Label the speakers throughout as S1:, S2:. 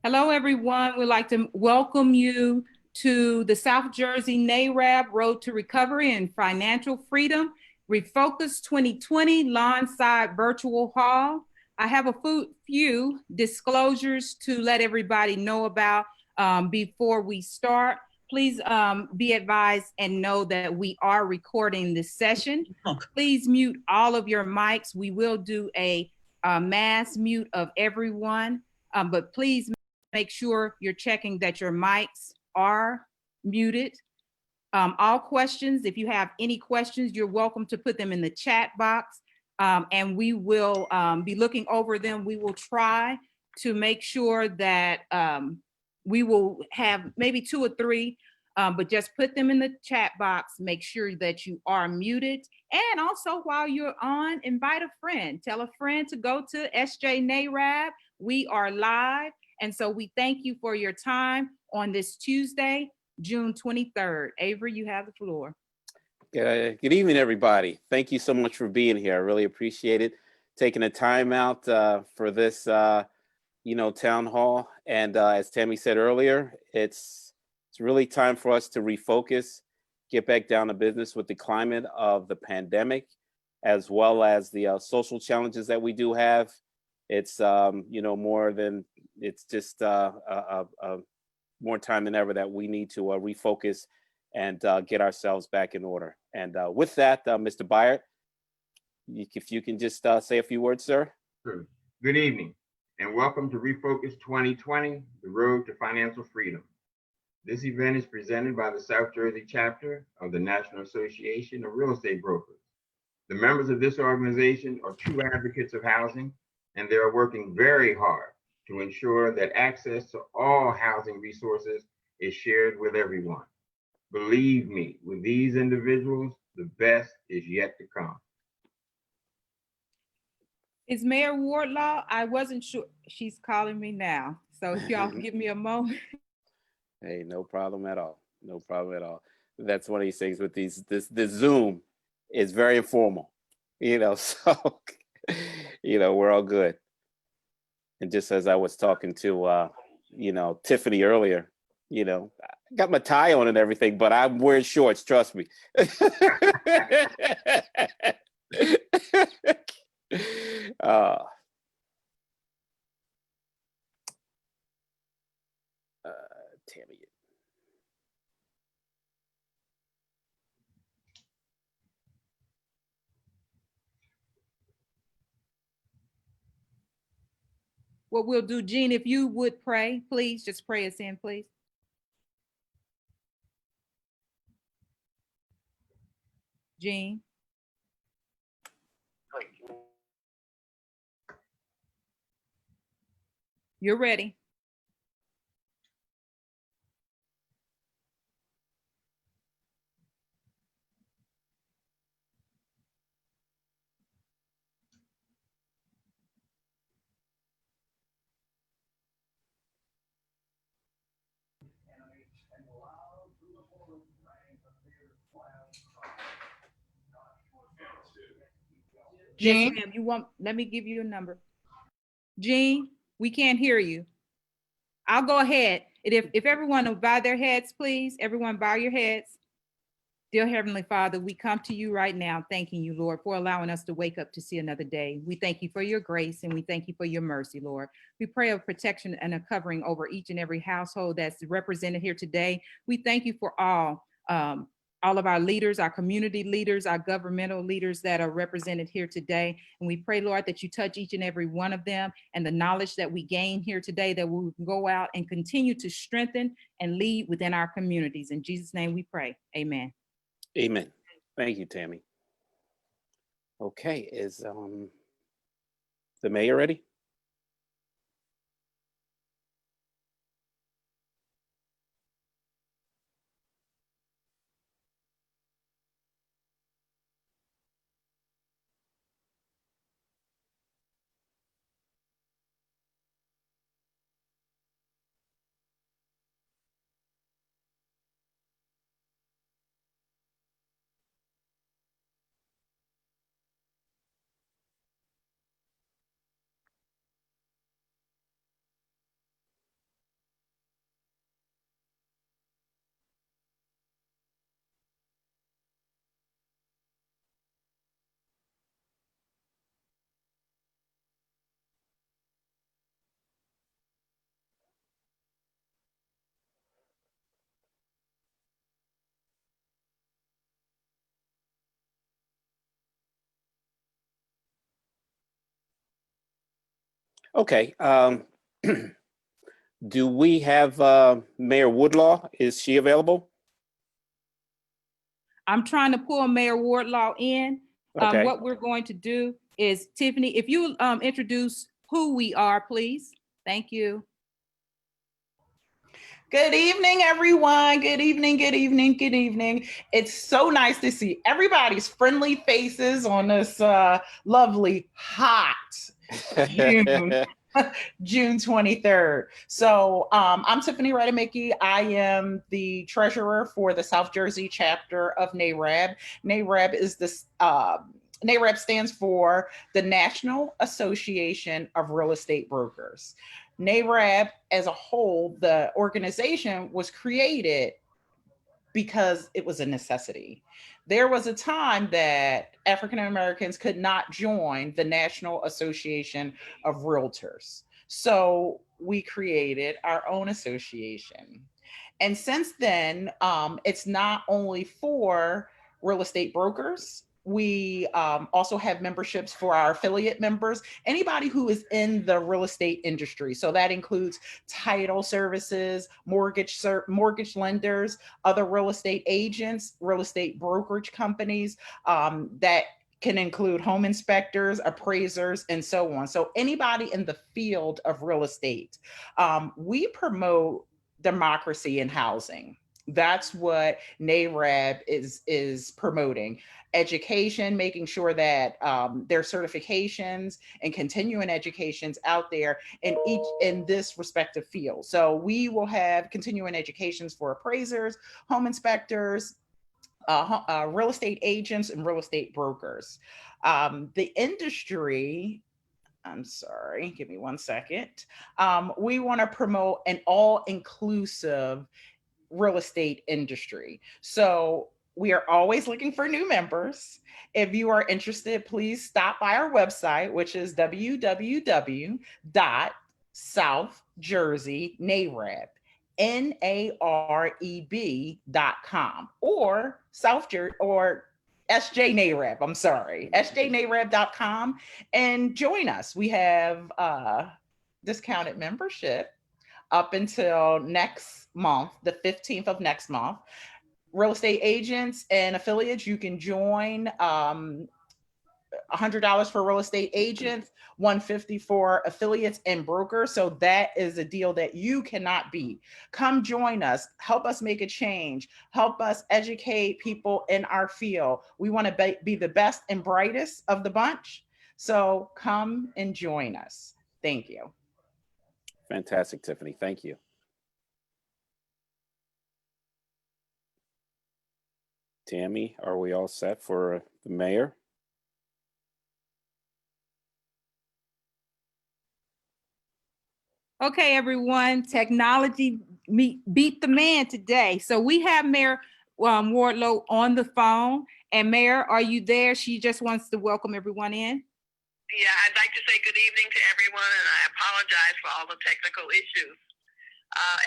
S1: Hello, everyone. We'd like to welcome you to the South Jersey NAREB Road to Recovery and Financial Freedom Refocus 2020 Lawnside Virtual Hall. I have a few disclosures to let everybody know about before we start. Please be advised and know that we are recording this session. Please mute all of your mics. We will do a mass mute of everyone, but please make sure you're checking that your mics are muted. All questions, if you have any questions, you're welcome to put them in the chat box, and we will be looking over them. We will try to make sure that we will have maybe two or three, but just put them in the chat box. Make sure that you are muted. And also, while you're on, invite a friend. Tell a friend to go to SJ NAREB. We are live. And so we thank you for your time on this Tuesday, June 23rd. Avery, you have the floor.
S2: Good evening, everybody. Thank you so much for being here. I really appreciate it. Taking the time out for this, town hall. And as Tammy said earlier, it's really time for us to refocus, get back down to business with the climate of the pandemic, as well as the social challenges that we do have. It's more than it's just more time than ever that we need to refocus and get ourselves back in order. And with that, Mr. Byard, if you can just say a few words, sir.
S3: Sure. Good evening, and welcome to Refocus 2020, the road to financial freedom. This event is presented by the South Jersey chapter of the National Association of Real Estate Brokers. The members of this organization are true advocates of housing, and they are working very hard to ensure that access to all housing resources is shared with everyone. Believe me, with these individuals, the best is yet to come.
S1: Is Mayor Wardlaw? I wasn't sure. She's calling me now. So if y'all give me a moment.
S2: Hey, no problem at all. No problem at all. That's one of these things with this Zoom is very informal, so, we're all good. And just as I was talking to, Tiffany earlier, I got my tie on and everything, but I'm wearing shorts, trust me. Tammy.
S1: What we'll do, Jean, if you would pray, please just pray us in, please. Jean. You're ready. Jean, yes, you want? Let me give you a number. Jean, we can't hear you. I'll go ahead. If everyone will bow their heads, please. Everyone bow your heads. Dear Heavenly Father, we come to you right now, thanking you, Lord, for allowing us to wake up to see another day. We thank you for your grace and we thank you for your mercy, Lord. We pray of protection and a covering over each and every household that's represented here today. We thank you for all of our leaders, our community leaders, our governmental leaders that are represented here today. And we pray, Lord, that you touch each and every one of them and the knowledge that we gain here today, that we can go out and continue to strengthen and lead within our communities. In Jesus' name we pray. Amen.
S2: Amen. Thank you, Tammy. Okay, is the mayor ready? Okay. Do we have Mayor Woodlaw? Is she available?
S1: I'm trying to pull Mayor Wardlaw in.
S2: Okay.
S1: What we're going to do is, Tiffany, if you introduce who we are, please. Thank you.
S4: Good evening, everyone. Good evening, good evening, good evening. It's so nice to see everybody's friendly faces on this lovely, hot June, June 23rd. So I'm Tiffany Rademacher. I am the treasurer for the South Jersey chapter of NAREB. NAREB is this NAREB stands for the National Association of Real Estate Brokers. NAREB as a whole, the organization was created because it was a necessity. There was a time that African Americans could not join the National Association of Realtors. So we created our own association. And since then, it's not only for real estate brokers. We also have memberships for our affiliate members, anybody who is in the real estate industry. So that includes title services, mortgage lenders, other real estate agents, real estate brokerage companies that can include home inspectors, appraisers, and so on. So anybody in the field of real estate. We promote democracy in housing. That's what NAREB is promoting. Education, making sure that there are certifications and continuing educations out there in this respective field. So we will have continuing educations for appraisers, home inspectors, real estate agents, and real estate brokers. The industry, I'm sorry, give me 1 second. We want to promote an all-inclusive real estate industry. So we are always looking for new members. If you are interested, please stop by our website, which is www.southjerseyNAREB, NAREB.com, or SJNAREB, I'm sorry, SJNAREB.com, and join us. We have discounted membership up until next month, the 15th of next month. Real estate agents and affiliates, you can join $100 for real estate agents, $150 for affiliates and brokers. So that is a deal that you cannot beat. Come join us, help us make a change, help us educate people in our field. We want to be the best and brightest of the bunch. So come and join us. Thank you.
S2: Fantastic, Tiffany. Thank you. Tammy, are we all set for the mayor?
S1: Okay, everyone, technology beat the man today. So we have Mayor Wardlow on the phone. And Mayor, are you there? She just wants to welcome everyone in.
S5: Yeah, I'd like to say good evening to everyone, and I apologize for all the technical issues.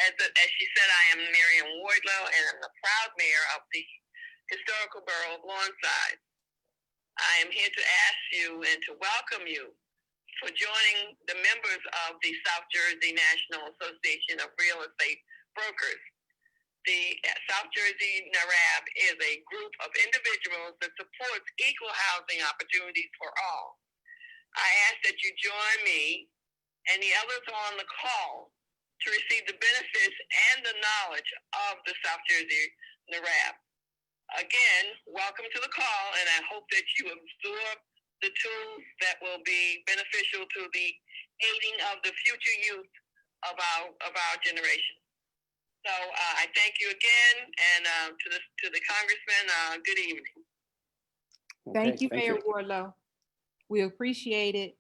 S5: As she said, I am Marian Wardlow, and I'm the proud mayor of the historical borough of Lawnside. I am here to ask you and to welcome you for joining the members of the South Jersey National Association of Real Estate Brokers. The South Jersey NAREB is a group of individuals that supports equal housing opportunities for all. I ask that you join me and the others on the call to receive the benefits and the knowledge of the South Jersey NAREB. Again, welcome to the call, and I hope that you absorb the tools that will be beneficial to the aiding of the future youth of our generation. So I thank you again, and to the Congressman, good evening.
S1: Thank you, Mayor Wardlow. We appreciate it.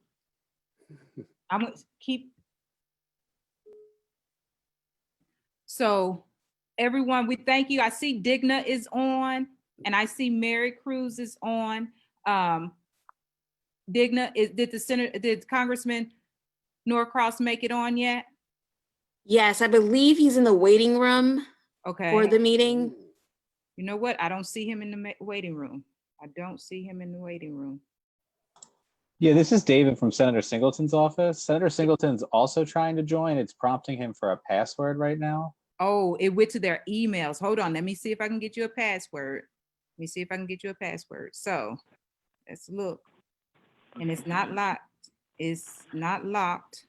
S1: I'm going to keep. So everyone, we thank you. I see Digna is on, and I see Mary Cruz is on. Digna, did Congressman Norcross make it on yet?
S6: Yes, I believe he's in the waiting room for the meeting.
S1: You know what? I don't see him in the waiting room. I don't see him in the waiting room.
S7: Yeah, this is David from Senator Singleton's office. Senator Singleton's also trying to join. It's prompting him for a password right now.
S1: Oh, it went to their emails. Hold on. Let me see if I can get you a password. Let me see if I can get you a password. So let's look. And it's not locked. It's not locked.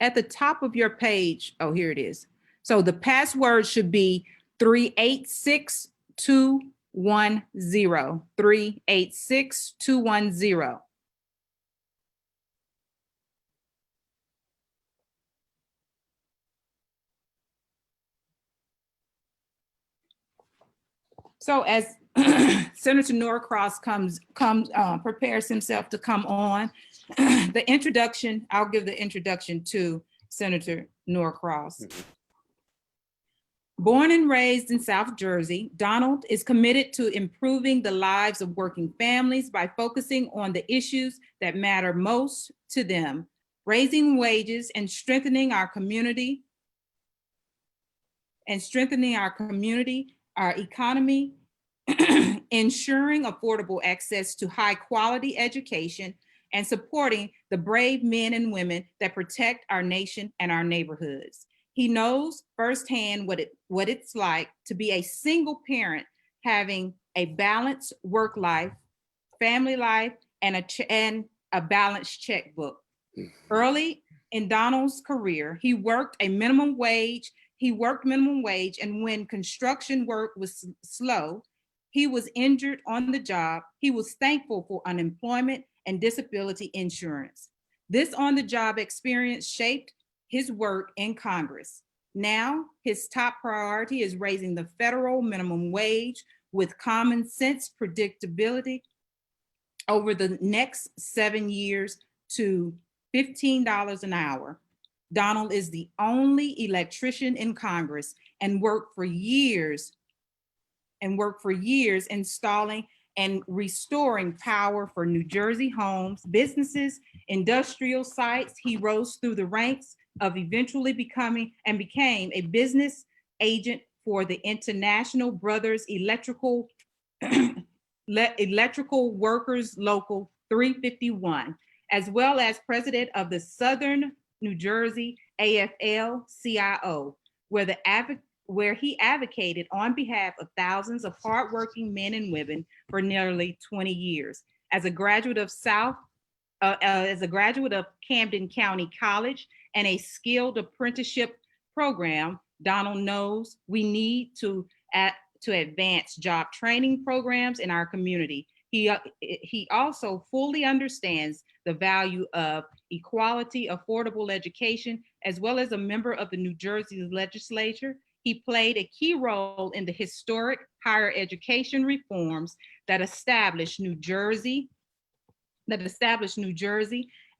S1: At the top of your page, oh, here it is. So the password should be 386210. 386210. So as Senator Norcross prepares himself to come on, the introduction, I'll give the introduction to Senator Norcross. Born and raised in South Jersey, Donald is committed to improving the lives of working families by focusing on the issues that matter most to them, raising wages and strengthening our community, our economy, ensuring affordable access to high quality education, and supporting the brave men and women that protect our nation and our neighborhoods. He knows firsthand what it's like to be a single parent, having a balanced work life, family life, and a balanced checkbook. Early in Donald's career, he worked minimum wage, and when construction work was slow, he was injured on the job. He was thankful for unemployment and disability insurance. This on-the-job experience shaped his work in Congress. Now, his top priority is raising the federal minimum wage with common sense predictability over the next 7 years to $15 an hour. Donald is the only electrician in Congress and worked for years installing and restoring power for New Jersey homes, businesses, industrial sites. He rose through the ranks of eventually became a business agent for the International Brothers Electrical Workers Local 351, as well as president of the Southern New Jersey AFL-CIO, where he advocated on behalf of thousands of hardworking men and women for nearly 20 years. As a graduate of Camden County College and a skilled apprenticeship program, Donald knows we need to advance job training programs in our community. He also fully understands the value of equality, affordable education, as well as a member of the New Jersey legislature. He played a key role in the historic higher education reforms that established New Jersey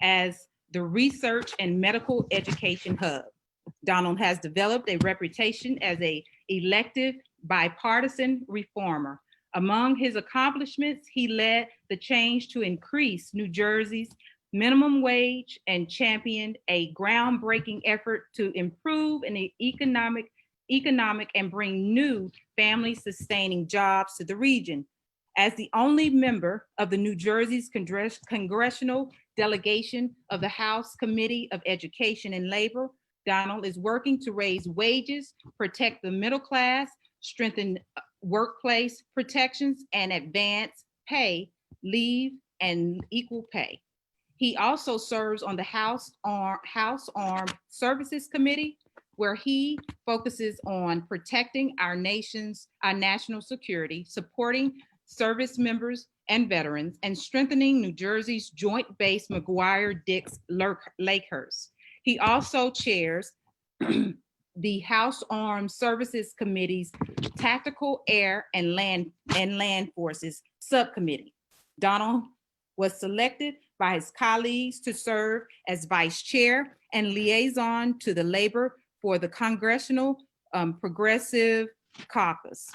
S1: as the research and medical education hub. Donald has developed a reputation as an elected bipartisan reformer. Among his accomplishments, he led the change to increase New Jersey's minimum wage and championed a groundbreaking effort to improve an economic and bring new family-sustaining jobs to the region. As the only member of the New Jersey's congressional delegation of the House Committee of Education and Labor, Donald is working to raise wages, protect the middle class, strengthen workplace protections, and advance pay, leave, and equal pay. He also serves on the House Armed Services Committee, where he focuses on protecting our national security, supporting service members and veterans, and strengthening New Jersey's Joint Base McGuire-Dix Lakehurst. He also chairs the House Armed Services Committee's Tactical Air and Land Forces Subcommittee. Donald was selected by his colleagues to serve as vice chair and liaison to the labor for the Congressional Progressive Caucus,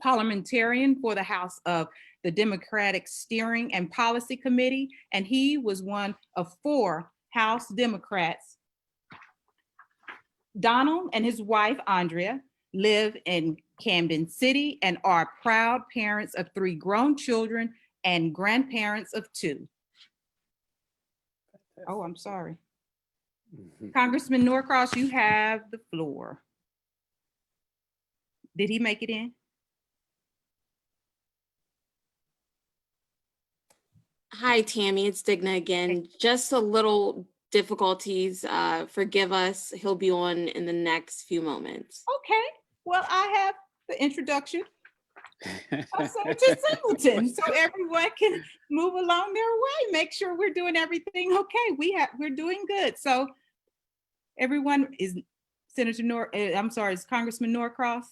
S1: parliamentarian for the House of the Democratic Steering and Policy Committee, and he was one of 4 House Democrats. Donald and his wife, Andrea, live in Camden City, and are proud parents of 3 grown children and grandparents of 2. Oh, I'm sorry. Congressman Norcross, you have the floor. Did he make it in?
S6: Hi, Tammy. It's Digna again. Just a little difficulties. Forgive us. He'll be on in the next few moments.
S1: Okay. Well, I have the introduction of Senator Singleton, so everyone can move along their way. Make sure we're doing everything okay. We're doing good. So everyone is is Congressman Norcross.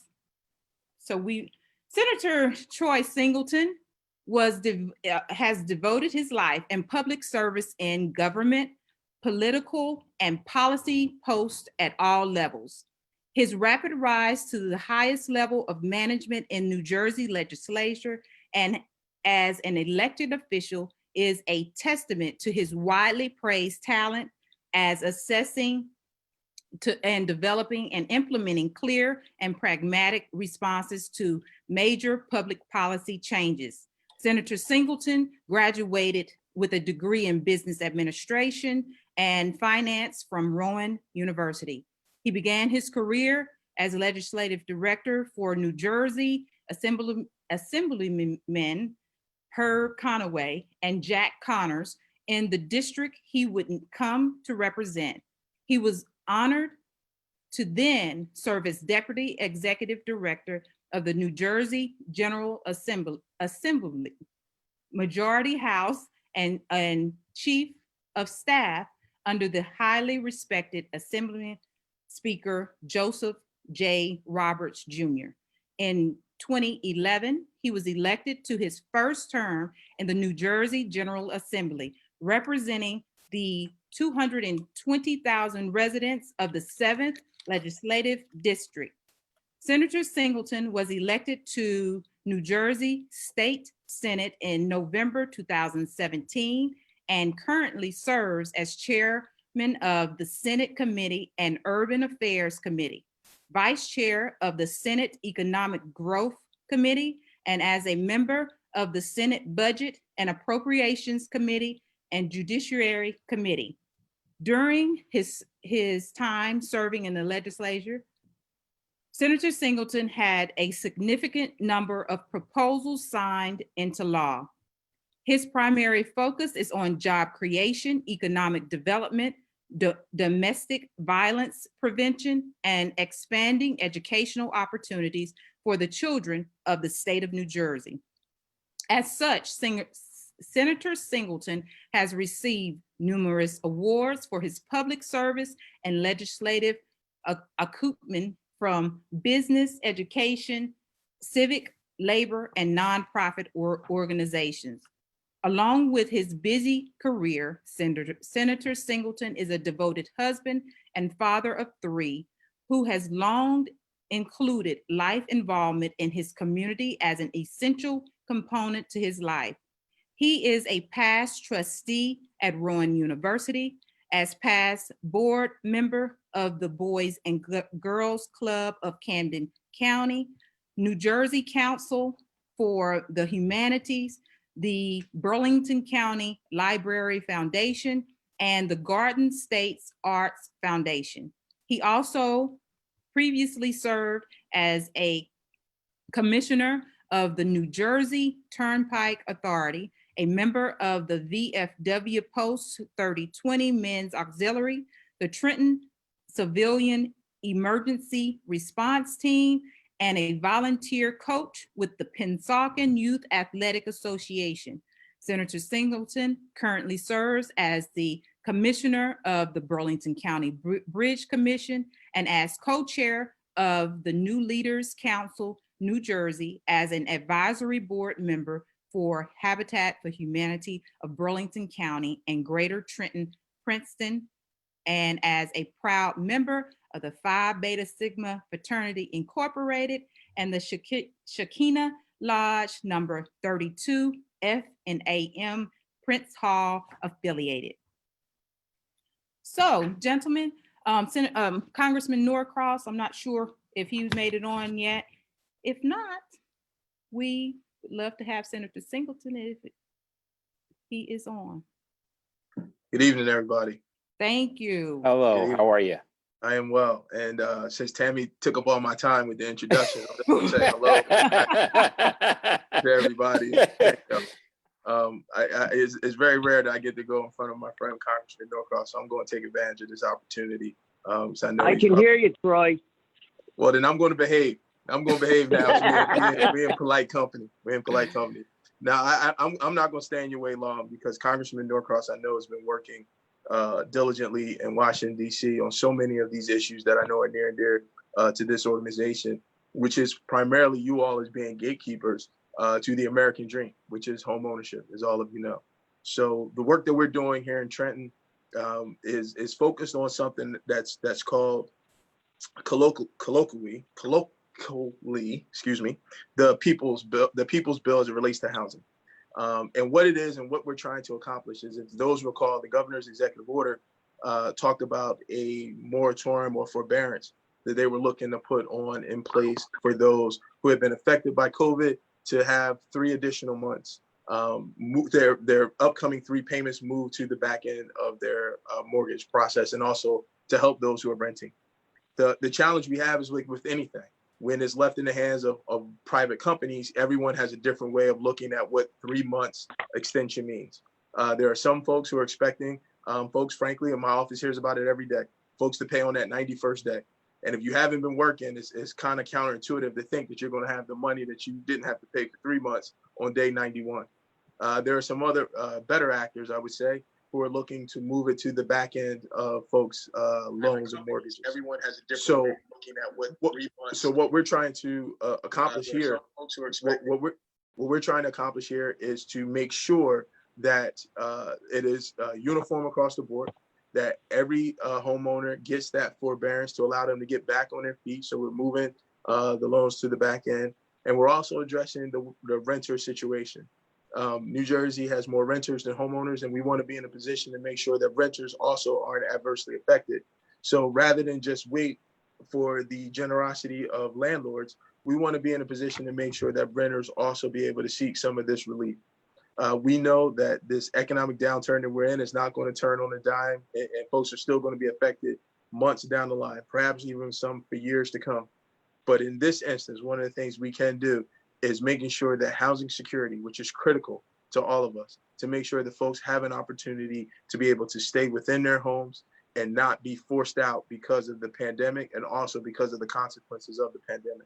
S1: So Senator Troy Singleton has devoted his life and public service in government, political, and policy posts at all levels. His rapid rise to the highest level of management in New Jersey legislature and as an elected official is a testament to his widely praised talent as assessing and developing and implementing clear and pragmatic responses to major public policy changes. Senator Singleton graduated with a degree in business administration and finance from Rowan University. He began his career as legislative director for New Jersey Assemblyman Herb Conaway and Jack Connors in the district he would come to represent. He was honored to then serve as Deputy Executive Director of the New Jersey General Assembly, Majority House, and Chief of Staff under the highly respected Assemblyman Speaker Joseph J. Roberts Jr. In 2011, he was elected to his first term in the New Jersey General Assembly, representing the 220,000 residents of the 7th Legislative District. Senator Singleton was elected to New Jersey State Senate in November 2017 and currently serves as chairman of the Senate Committee and Urban Affairs Committee, vice chair of the Senate Economic Growth Committee, and as a member of the Senate Budget and Appropriations Committee and Judiciary Committee. During his time serving in the legislature, Senator Singleton had a significant number of proposals signed into law. His primary focus is on job creation, economic development, domestic violence prevention, and expanding educational opportunities for the children of the state of New Jersey. As such, Senator Singleton has received numerous awards for his public service and legislative acumen from business, education, civic, labor, and nonprofit organizations. Along with his busy career, Senator Singleton is a devoted husband and father of 3 who has long included life involvement in his community as an essential component to his life. He is a past trustee at Rowan University, as past board member of the Boys and Girls Club of Camden County, New Jersey Council for the Humanities, the Burlington County Library Foundation, and the Garden States Arts Foundation. He also previously served as a commissioner of the New Jersey Turnpike Authority, a member of the VFW Post 3020 Men's Auxiliary, the Trenton Civilian Emergency Response Team, and a volunteer coach with the Pennsauken Youth Athletic Association. Senator Singleton currently serves as the commissioner of the Burlington County Bridge Commission and as co-chair of the New Leaders Council, New Jersey, as an advisory board member for Habitat for Humanity of Burlington County and Greater Trenton, Princeton, and as a proud member of the Phi Beta Sigma Fraternity Incorporated and the Shekinah Lodge number 32 F and AM Prince Hall affiliated. So, gentlemen, Congressman Norcross, I'm not sure if he made it on yet. If not, we would love to have Senator Singleton if he is on.
S8: Good evening, everybody.
S1: Thank you.
S2: Hello, how are you?
S8: I am well. And since Tammy took up all my time with the introduction, I'm just going to say hello to everybody. It's very rare that I get to go in front of my friend Congressman Norcross, so I'm going to take advantage of this opportunity. So I
S9: can hear you, Troy.
S8: Well, then I'm going to behave. I'm going to behave now. We're in polite company. We're in polite company. Now, I'm not going to stay in your way long because Congressman Norcross, I know, has been working diligently in Washington, D.C. on so many of these issues that I know are near and dear to this organization, which is primarily you all as being gatekeepers to the American dream, which is home ownership, as all of you know. So the work that we're doing here in Trenton is focused on something that's called colloquially, excuse me, the People's Bill as it relates to housing. And what it is and what we're trying to accomplish is, if those recall, the governor's executive order talked about a moratorium or forbearance that they were looking to put on in place for those who have been affected by COVID to have 3 additional months. Their upcoming 3 payments moved to the back end of their mortgage process, and also to help those who are renting. The challenge we have is with anything. When it's left in the hands of private companies, everyone has a different way of looking at what 3 months extension means. There are some folks who are expecting, folks, frankly, in my office hears about it every day, folks to pay on that 91st day. And if you haven't been working, it's kind of counterintuitive to think that you're going to have the money that you didn't have to pay for 3 months on day 91. There are some other better actors, I would say, who are looking to move it to the back end of folks' loans and mortgages. Everyone has a different way of looking at what we're trying to accomplish here. What we're trying to accomplish here is to make sure that it is uniform across the board, that every homeowner gets that forbearance to allow them to get back on their feet. So we're moving the loans to the back end, and we're also addressing the renter situation. New Jersey has more renters than homeowners, and we want to be in a position to make sure that renters also aren't adversely affected. So rather than just wait for the generosity of landlords, we want to be in a position to make sure that renters also be able to seek some of this relief. We know that this economic downturn that we're in is not going to turn on a dime, and folks are still going to be affected months down the line, perhaps even some for years to come. But in this instance, one of the things we can do is making sure that housing security, which is critical to all of us, to make sure that folks have an opportunity to be able to stay within their homes and not be forced out because of the pandemic, and also because of the consequences of the pandemic.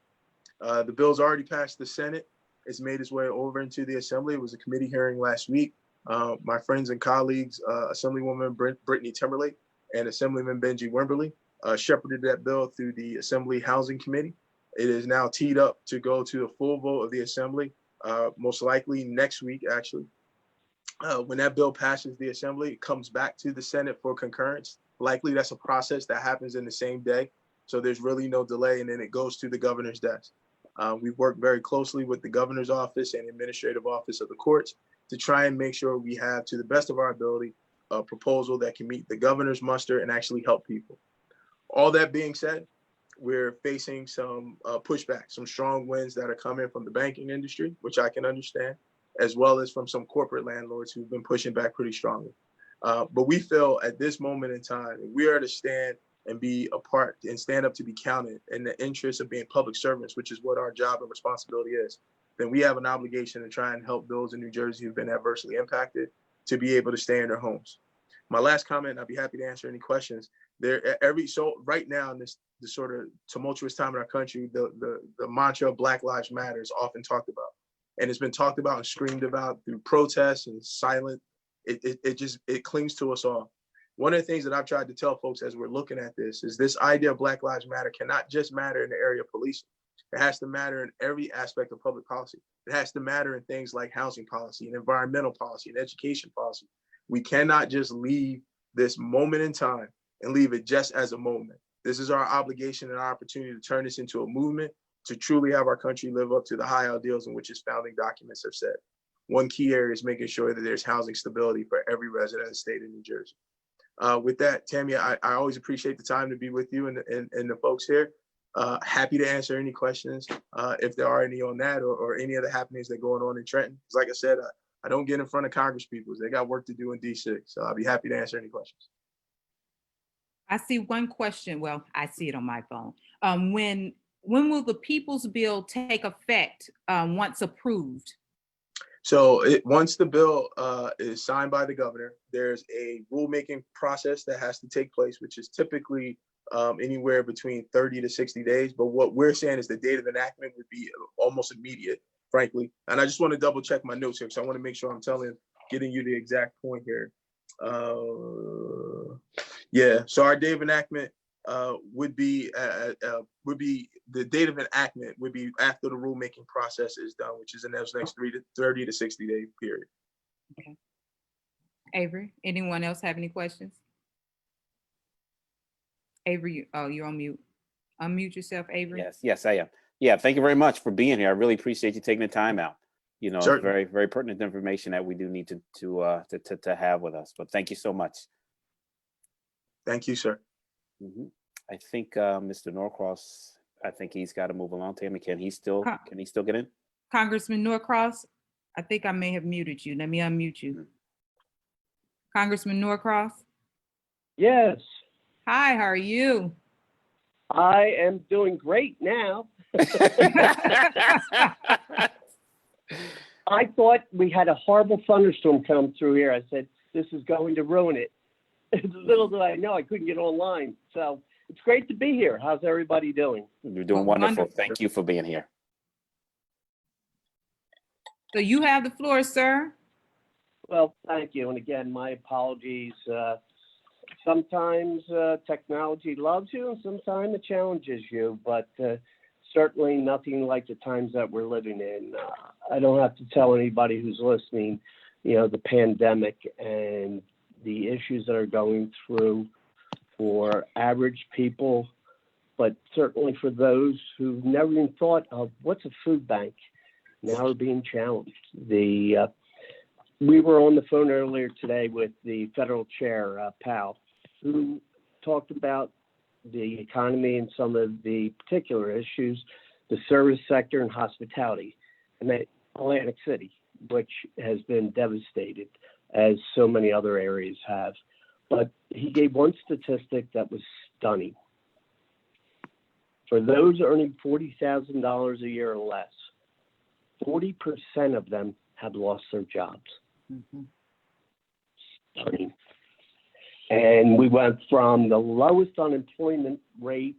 S8: The bill's already passed the Senate. It's made its way over into the Assembly. It was a committee hearing last week. My friends and colleagues, Assemblywoman Brittany Timberlake and Assemblyman Benji Wimberly, shepherded that bill through the Assembly Housing Committee. It is now teed up to go to a full vote of the Assembly, most likely next week, actually. When that bill passes the Assembly, it comes back to the Senate for concurrence. Likely that's a process that happens in the same day. So there's really no delay, and then it goes to the governor's desk. We've worked very closely with the governor's office and administrative office of the courts to try and make sure we have, to the best of our ability, a proposal that can meet the governor's muster and actually help people. All that being said, we're facing some pushback, some strong winds that are coming from the banking industry, which I can understand, as well as from some corporate landlords who've been pushing back pretty strongly. But we feel at this moment in time, if we are to stand and be a part and stand up to be counted in the interest of being public servants, which is what our job and responsibility is, then we have an obligation to try and help those in New Jersey who've been adversely impacted to be able to stay in their homes. My last comment, and I'd be happy to answer any questions. So right now in this sort of tumultuous time in our country, the mantra of Black Lives Matter is often talked about, and it's been talked about and screamed about through protests and silent. It clings to us all. One of the things that I've tried to tell folks as we're looking at this is this idea of Black Lives Matter cannot just matter in the area of policing. It has to matter in every aspect of public policy. It has to matter in things like housing policy and environmental policy and education policy. We cannot just leave this moment in time and leave it just as a moment. This is our obligation and our opportunity to turn this into a movement to truly have our country live up to the high ideals in which its founding documents have said. One key area is making sure that there's housing stability for every resident of the state of New Jersey. With that, Tammy, I always appreciate the time to be with you and the folks here. Happy to answer any questions if there are any on that or any other happenings that are going on in Trenton. Because like I said, I don't get in front of Congress people. They got work to do in D6. So I'll be happy to answer any questions.
S1: I see one question. Well, I see it on my phone. When will the People's Bill take effect once approved?
S8: So once the bill is signed by the governor, there's a rulemaking process that has to take place, which is typically anywhere between 30 to 60 days. But what we're saying is the date of enactment would be almost immediate, frankly. And I just want to double check my notes here, because I want to make sure I'm getting you the exact point here. Yeah, so our date of enactment would be the date of enactment would be after the rulemaking process is done, which is in those next 30 to 60 day period.
S1: Okay. Avery, anyone else have any questions? Avery, you're on mute. Unmute yourself, Avery.
S2: Yes, I am. Yeah, thank you very much for being here. I really appreciate you taking the time out. You know, it's very, very pertinent information that we do need to have with us. But thank you so much.
S8: Thank you, sir.
S2: Mm-hmm. I think Mr. Norcross, I think he's got to move along. Tammy, can he still get in?
S1: Congressman Norcross, I think I may have muted you. Let me unmute you. Congressman Norcross.
S9: Yes.
S1: Hi, how are you?
S9: I am doing great now. I thought we had a horrible thunderstorm come through here. I said, this is going to ruin it. Little did I know I couldn't get online. So it's great to be here. How's everybody doing?
S2: You're doing wonderful. Thank you for being here.
S1: So you have the floor, sir.
S9: Well, thank you. And again, my apologies. Sometimes technology loves you and sometimes it challenges you, but certainly nothing like the times that we're living in. I don't have to tell anybody who's listening, you know, the pandemic and the issues that are going through for average people, but certainly for those who've never even thought of what's a food bank, now are being challenged. We were on the phone earlier today with the federal chair, Powell, who talked about the economy and some of the particular issues, the service sector and hospitality, and Atlantic City, which has been devastated, as so many other areas have. But he gave one statistic that was stunning. For those earning $40,000 a year or less, 40% of them have lost their jobs.
S1: Mm-hmm.
S9: Stunning. And we went from the lowest unemployment rate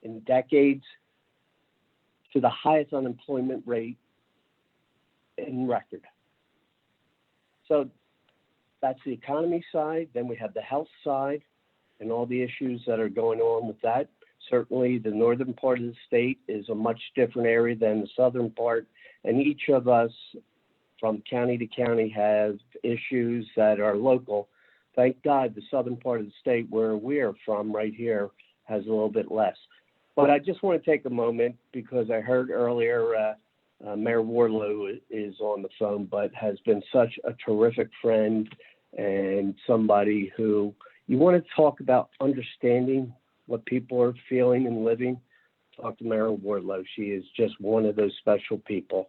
S9: in decades to the highest unemployment rate in record. So that's the economy side. Then we have the health side and all the issues that are going on with that. Certainly the northern part of the state is a much different area than the southern part. And each of us from county to county have issues that are local. Thank God the southern part of the state where we're from right here has a little bit less. But I just want to take a moment because I heard earlier Mayor Wardlow is on the phone, but has been such a terrific friend and somebody who you want to talk about understanding what people are feeling and living. Talk to Mayor Wardlow. She is just one of those special people.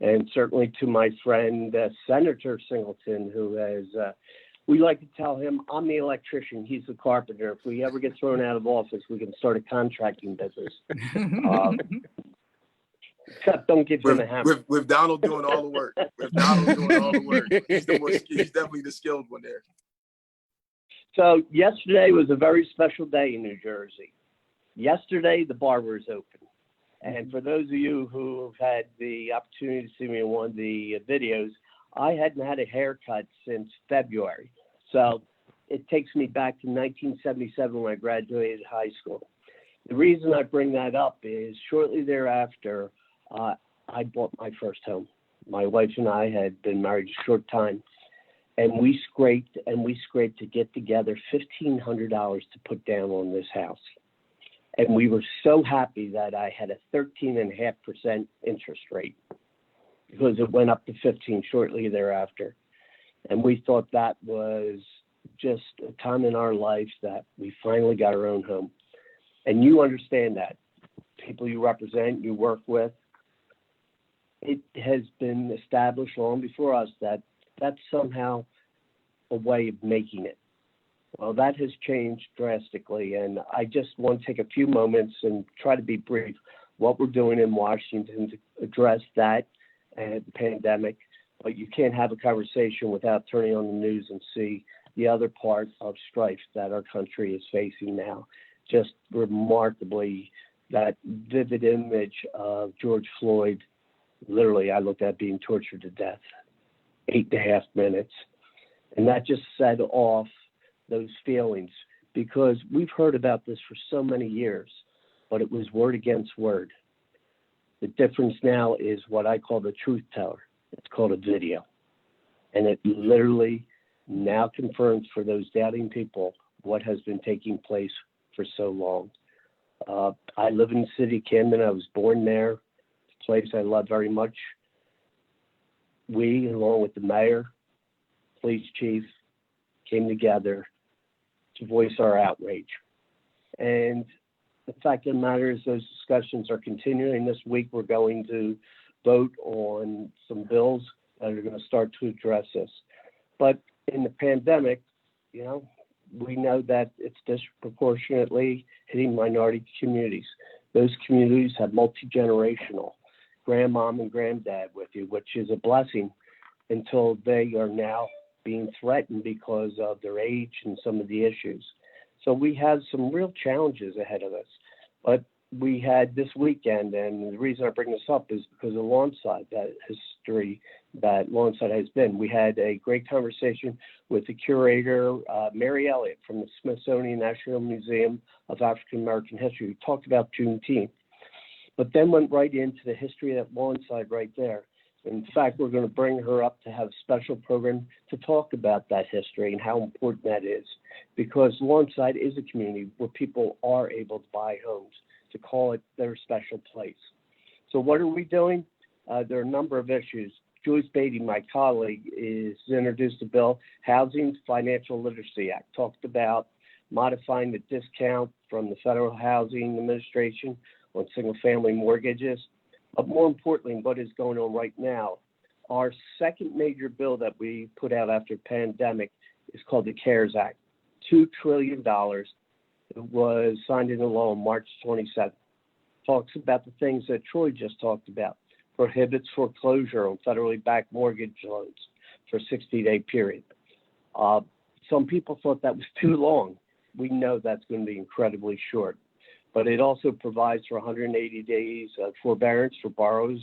S9: And certainly to my friend, Senator Singleton, who has, we like to tell him, I'm the electrician, he's the carpenter. If we ever get thrown out of office, we can start a contracting business. Except don't give him a hammer.
S8: With Donald doing all the work. He's definitely the skilled one there.
S9: So yesterday was a very special day in New Jersey. Yesterday, the bar was open. And for those of you who have had the opportunity to see me in one of the videos, I hadn't had a haircut since February. So it takes me back to 1977 when I graduated high school. The reason I bring that up is shortly thereafter, I bought my first home. My wife and I had been married a short time, and we scraped to get together $1,500 to put down on this house. And we were so happy that I had a 13.5% interest rate because it went up to 15 shortly thereafter. And we thought that was just a time in our life that we finally got our own home. And you understand that. people you represent, you work with. It has been established long before us that that's somehow a way of making it. Well, that has changed drastically, and I just want to take a few moments and try to be brief what we're doing in Washington to address that and the pandemic. But you can't have a conversation without turning on the news and see the other part of strife that our country is facing now. Just remarkably, that vivid image of George Floyd, literally, I looked at being tortured to death, 8.5 minutes. And that just set off those feelings, because we've heard about this for so many years, but it was word against word. The difference now is what I call the truth teller. It's called a video. And it literally now confirms for those doubting people what has been taking place for so long. I live in the city of Camden. I was born there. It's a place I love very much. We, along with the mayor, police chief, came together to voice our outrage. And the fact of the matter is those discussions are continuing. This week we're going to vote on some bills that are going to start to address this. But in the pandemic, we know that it's disproportionately hitting minority communities. Those communities have multi-generational grandmom and granddad with you, which is a blessing until they are now being threatened because of their age and some of the issues. So we have some real challenges ahead of us. But we had this weekend, and the reason I bring this up is because of Lawnside, that history that Lawnside has been. We had a great conversation with the curator, Mary Elliott from the Smithsonian National Museum of African American History, who talked about Juneteenth, but then went right into the history of Lawnside right there. In fact, we're going to bring her up to have a special program to talk about that history and how important that is, because Lawnside is a community where people are able to buy homes, to call it their special place. So what are we doing? There are a number of issues. Joyce Beatty, my colleague, is introduced a bill, Housing Financial Literacy Act, talked about modifying the discount from the Federal Housing Administration on single-family mortgages. But more importantly, what is going on right now, our second major bill that we put out after the pandemic is called the CARES Act, $2 trillion. It was signed into law on March 27th. Talks about the things that Troy just talked about, prohibits foreclosure on federally backed mortgage loans for a 60-day period. Some people thought that was too long. We know that's going to be incredibly short. But it also provides for 180 days of forbearance for borrowers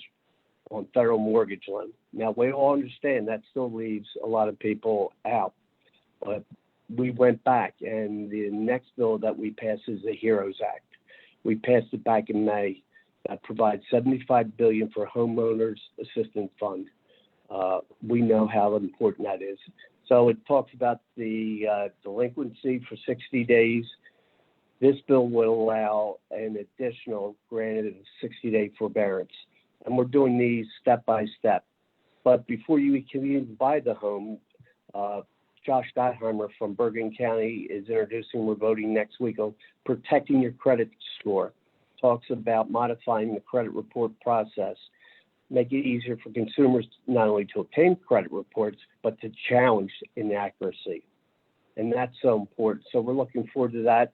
S9: on federal mortgage loan. Now, we all understand that still leaves a lot of people out. But we went back, and the next bill that we passed is the HEROES Act. We passed it back in May. That provides $75 billion for homeowners assistance fund. We know how important that is. So it talks about the delinquency for 60 days. This bill will allow an additional granted 60-day forbearance. And we're doing these step by step. But before you can even buy the home, Josh Gottheimer from Bergen County is introducing, we're voting next week on protecting your credit score. Talks about modifying the credit report process, make it easier for consumers not only to obtain credit reports, but to challenge inaccuracy. And that's so important. So we're looking forward to that.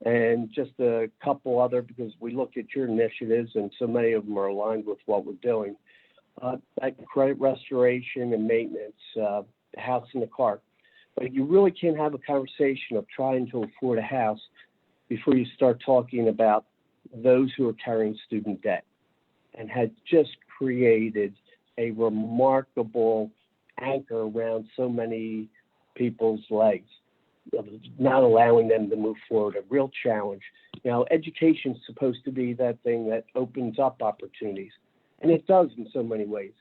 S9: And just a couple other, because we look at your initiatives and so many of them are aligned with what we're doing. Like credit restoration and maintenance, the house and the car. But you really can't have a conversation of trying to afford a house before you start talking about those who are carrying student debt, and had just created a remarkable anchor around so many people's legs, not allowing them to move forward, a real challenge. Now, education is supposed to be that thing that opens up opportunities, and it does in so many ways.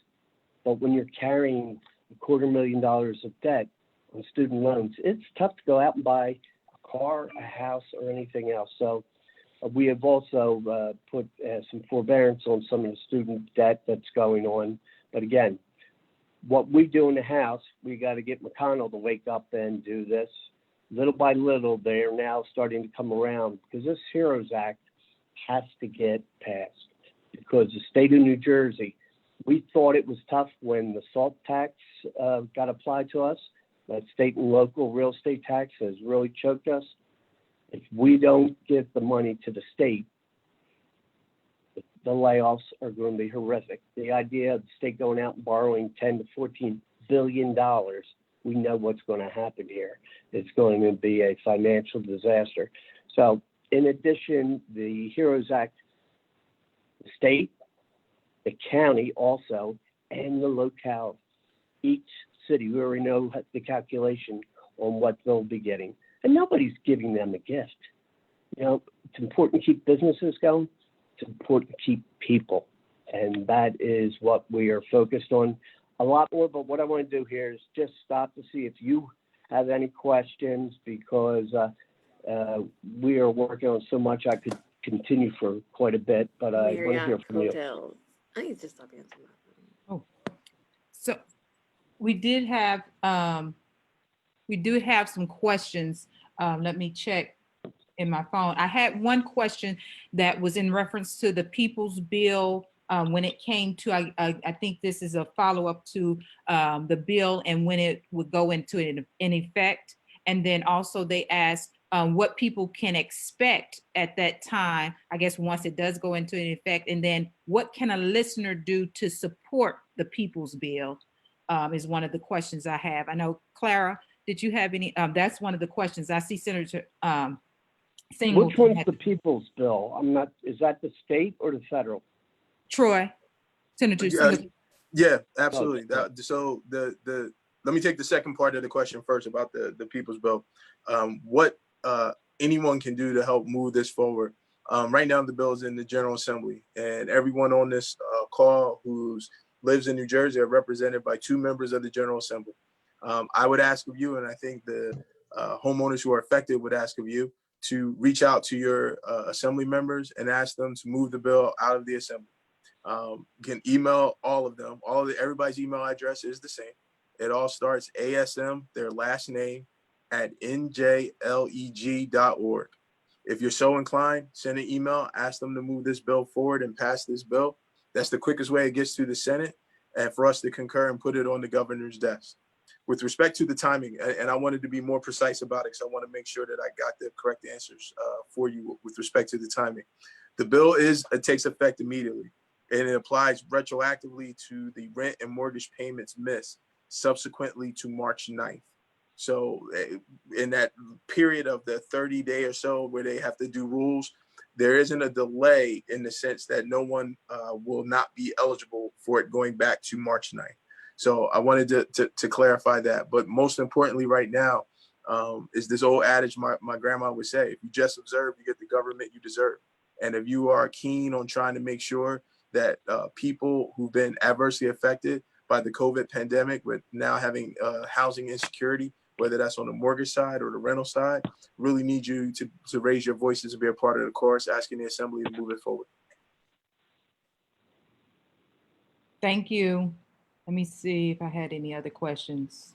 S9: But when you're carrying $250,000 of debt on student loans, it's tough to go out and buy a car, a house, or anything else. So we have also put some forbearance on some of the student debt that's going on. But again, what we do in the House, we got to get McConnell to wake up and do this. Little by little, they are now starting to come around, because this HEROES Act has to get passed because the state of New Jersey, we thought it was tough when the SALT tax got applied to us. That state and local real estate tax has really choked us. If we don't get the money to the state, the layoffs are going to be horrific. The idea of the state going out and borrowing $10 to $14 billion, we know what's going to happen here. It's going to be a financial disaster. So in addition, the HEROES Act, the state, the county also, and the locale, each city, we already know the calculation on what they'll be getting. And nobody's giving them a gift. You know, it's important to keep businesses going. It's important to keep people. And that is what we are focused on a lot more. But what I want to do here is just stop to see if you have any questions, because we are working on so much. I could continue for quite a bit, but I want to hear from you.
S6: I need to stop answering that.
S1: Oh, so we do have some questions. Let me check in my phone. I had one question that was in reference to the People's Bill when it came to, I think this is a follow-up to the bill and when it would go into in effect. And then also they asked what people can expect at that time, I guess once it does go into effect, and then what can a listener do to support the People's Bill is one of the questions I have. I know, Clara, did you have any? That's one of the questions. I see Senator Singleton.
S9: Which one's the People's Bill? I'm not, is that the state or the federal?
S1: Troy, Senator Singleton.
S8: Yeah, absolutely.
S9: Okay.
S8: So let me take the second part of the question first about the People's Bill. What anyone can do to help move this forward. Right now, the bill is in the General Assembly, and everyone on this call who lives in New Jersey are represented by 2 members of the General Assembly. I would ask of you, and I think the homeowners who are affected would ask of you, to reach out to your assembly members and ask them to move the bill out of the assembly. You can email all of them. Everybody's email address is the same. It all starts ASM, their last name, at njleg.org. If you're so inclined, send an email, ask them to move this bill forward and pass this bill. That's the quickest way it gets to the Senate and for us to concur and put it on the governor's desk. With respect to the timing, and I wanted to be more precise about it because I want to make sure that I got the correct answers for you with respect to the timing. The bill it takes effect immediately, and it applies retroactively to the rent and mortgage payments missed subsequently to March 9th. So in that period of the 30-day or so where they have to do rules, there isn't a delay in the sense that no one will not be eligible for it going back to March 9th. So I wanted to clarify that. But most importantly right now is this old adage my grandma would say: if you just observe, you get the government you deserve. And if you are keen on trying to make sure that people who've been adversely affected by the COVID pandemic, with now having housing insecurity, whether that's on the mortgage side or the rental side, really need you to raise your voices and be a part of the chorus, asking the assembly to move it forward.
S1: Thank you. Let me see if I had any other questions.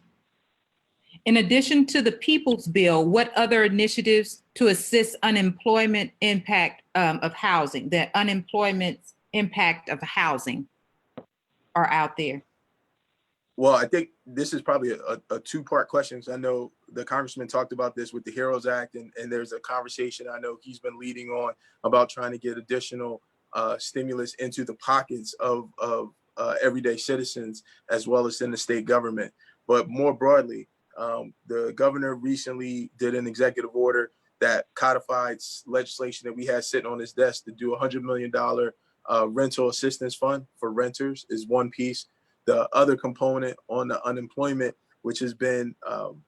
S1: In addition to the People's Bill, what other initiatives to assist unemployment impact of housing, the unemployment impact of housing are out there?
S8: Well, I think this is probably a 2-part question. I know the Congressman talked about this with the HEROES Act, and there's a conversation I know he's been leading on about trying to get additional stimulus into the pockets of everyday citizens, as well as in the state government. But more broadly, the governor recently did an executive order that codified legislation that we had sitting on his desk to do a $100 million rental assistance fund for renters is one piece. The other component on the unemployment, which has been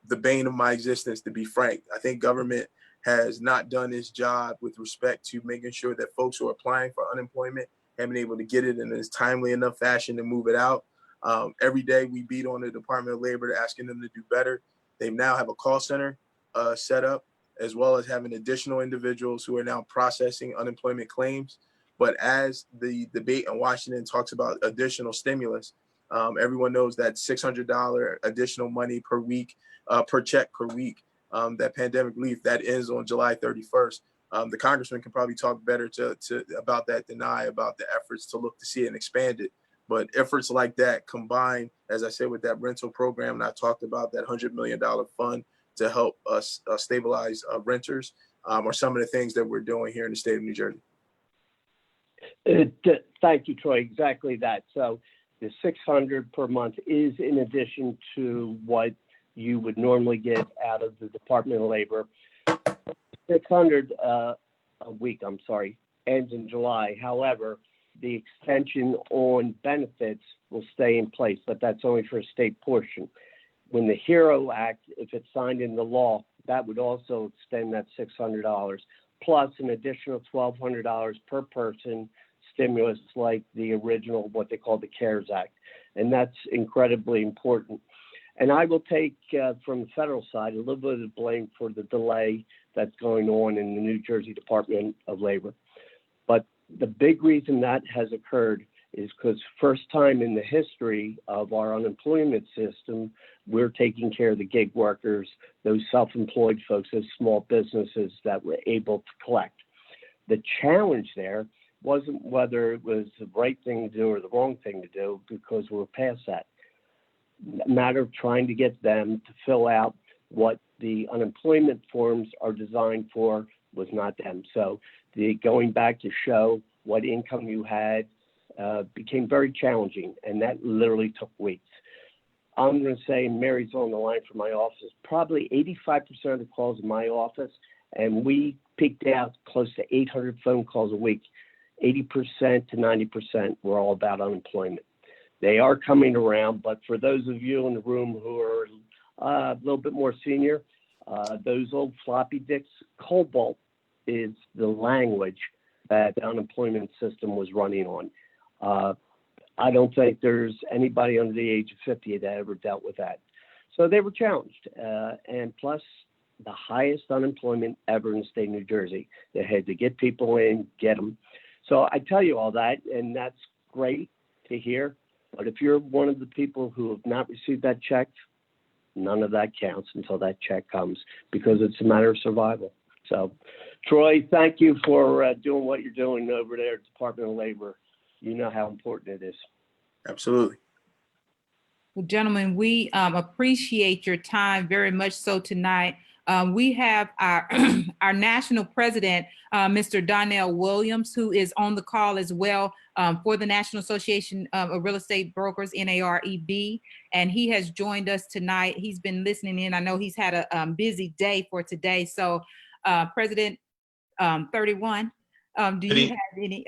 S8: the bane of my existence, to be frank. I think government has not done its job with respect to making sure that folks who are applying for unemployment have been able to get it in a timely enough fashion to move it out. Every day we beat on the Department of Labor asking them to do better. They now have a call center set up, as well as having additional individuals who are now processing unemployment claims. But as the debate in Washington talks about additional stimulus, everyone knows that $600 additional money per week, per check per week, that pandemic relief that ends on July 31st. The congressman can probably talk better to about that than I, about the efforts to look to see it and expand it. But efforts like that combined, as I said, with that rental program, and I talked about that $100 million fund to help us stabilize renters, are some of the things that we're doing here in the state of New Jersey.
S9: Thank you, Troy. Exactly that. So the $600 per month is in addition to what you would normally get out of the Department of Labor. $600 a week, I'm sorry, ends in July. However, the extension on benefits will stay in place, but that's only for a state portion. When the HERO Act, if it's signed into law, that would also extend that $600, plus an additional $1,200 per person stimulus like the original, what they call the CARES Act. And that's incredibly important. And I will take from the federal side a little bit of the blame for the delay that's going on in the New Jersey Department of Labor. But the big reason that has occurred is because first time in the history of our unemployment system, we're taking care of the gig workers, those self-employed folks, those small businesses that were able to collect. The challenge there wasn't whether it was the right thing to do or the wrong thing to do, because we're past that. A matter of trying to get them to fill out what the unemployment forms are designed for was not them. So the going back to show what income you had became very challenging, and that literally took weeks. I'm going to say, Mary's on the line from my office, probably 85% of the calls in my office, and we peaked out close to 800 phone calls a week. 80% to 90% were all about unemployment. They are coming around, but for those of you in the room who are a little bit more senior, those old floppy dicks, COBOL is the language that the unemployment system was running on. I don't think there's anybody under the age of 50 that ever dealt with that. So they were challenged. And plus, the highest unemployment ever in the state of New Jersey. They had to get people in, get them. So I tell you all that, and that's great to hear. But if you're one of the people who have not received that check, none of that counts until that check comes, because it's a matter of survival. So, Troy, thank you for doing what you're doing over there at the Department of Labor. You know how important it is.
S8: Absolutely.
S1: Well, gentlemen, we appreciate your time very much so tonight. We have our our national president, Mr. Donnell Williams, who is on the call as well for the National Association of Real Estate Brokers, NAREB, and he has joined us tonight. He's been listening in. I know he's had a busy day for today. So, President 31, do you have any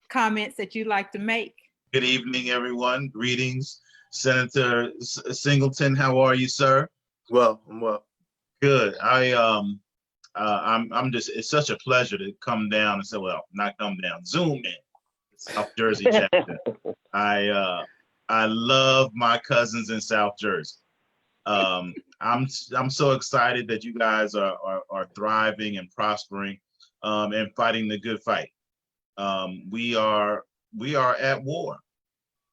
S1: comments that you'd like to make?
S10: Good evening, everyone. Greetings. Senator Singleton, how are you, sir?
S8: Well, I'm well.
S10: Good. I'm just, it's such a pleasure to come down and say, well, not come down, Zoom in, South Jersey chapter. I love my cousins in South Jersey. I'm so excited that you guys are thriving and prospering and fighting the good fight. We are at war.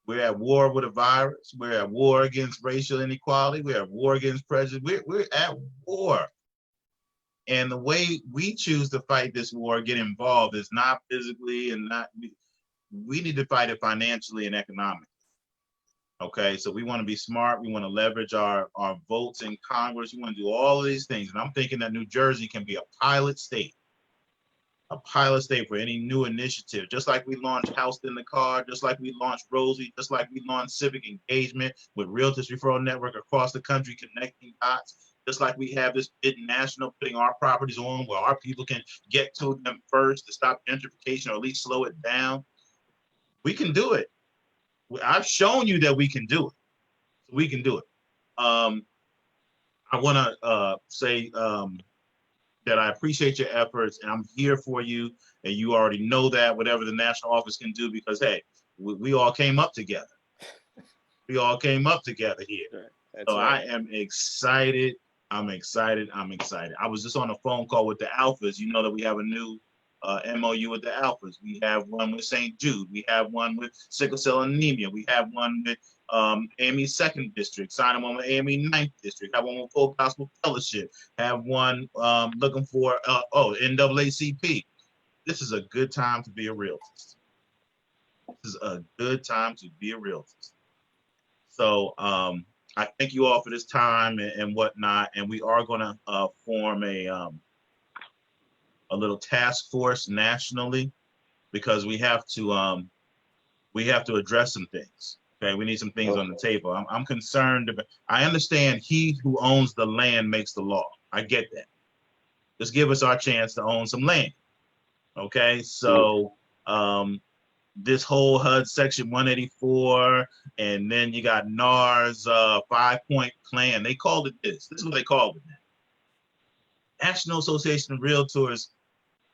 S10: We're at war with a virus. We're at war against racial inequality. We're at war against prejudice. We're at war. And the way we choose to fight this war, get involved, is not physically and not, we need to fight it financially and economically. Okay, so we want to be smart. We want to leverage our votes in Congress. We want to do all of these things. And I'm thinking that New Jersey can be a pilot state for any new initiative, just like we launched Housed in the Car, just like we launched Rosie, just like we launched Civic Engagement with Realtors Referral Network across the country, connecting dots, just like we have this bid national, putting our properties on where our people can get to them first to stop gentrification or at least slow it down. We can do it. I've shown you that we can do it. We can do it. I want to say that I appreciate your efforts, and I'm here for you, and you already know that, whatever the national office can do, because hey, we all came up together. We all came up together here. So right. I am excited. I'm excited. I was just on a phone call with the Alphas. You know that we have a new MOU with the Alphas. We have one with St. Jude. We have one with sickle cell anemia. We have one with AME 2nd District, signing one with AME 9th District, have one with Full Gospel Fellowship, have one looking for, NAACP. This is a good time to be a realtist. This is a good time to be a realtist. So I thank you all for this time and whatnot, and we are going to form a little task force nationally, because we have to address some things. Okay, we need some things on the table. I'm concerned about. I understand he who owns the land makes the law. I get that. Just give us our chance to own some land. Okay, so this whole HUD Section 184, and then you got NAR's 5-point plan. They called it this. This is what they called it. National Association of Realtors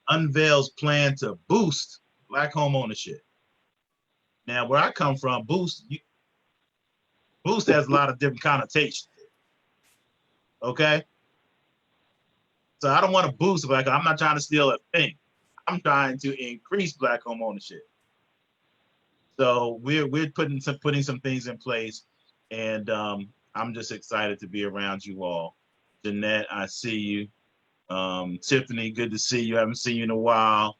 S10: unveils plan to boost Black home ownership. Now, where I come from, boost has a lot of different connotations. Okay, so I don't want to boost Black. I'm not trying to steal a thing. I'm trying to increase Black home ownership. So we're putting some things in place, and I'm just excited to be around you all. Jeanette, I see you. Tiffany, good to see you. Haven't seen you in a while.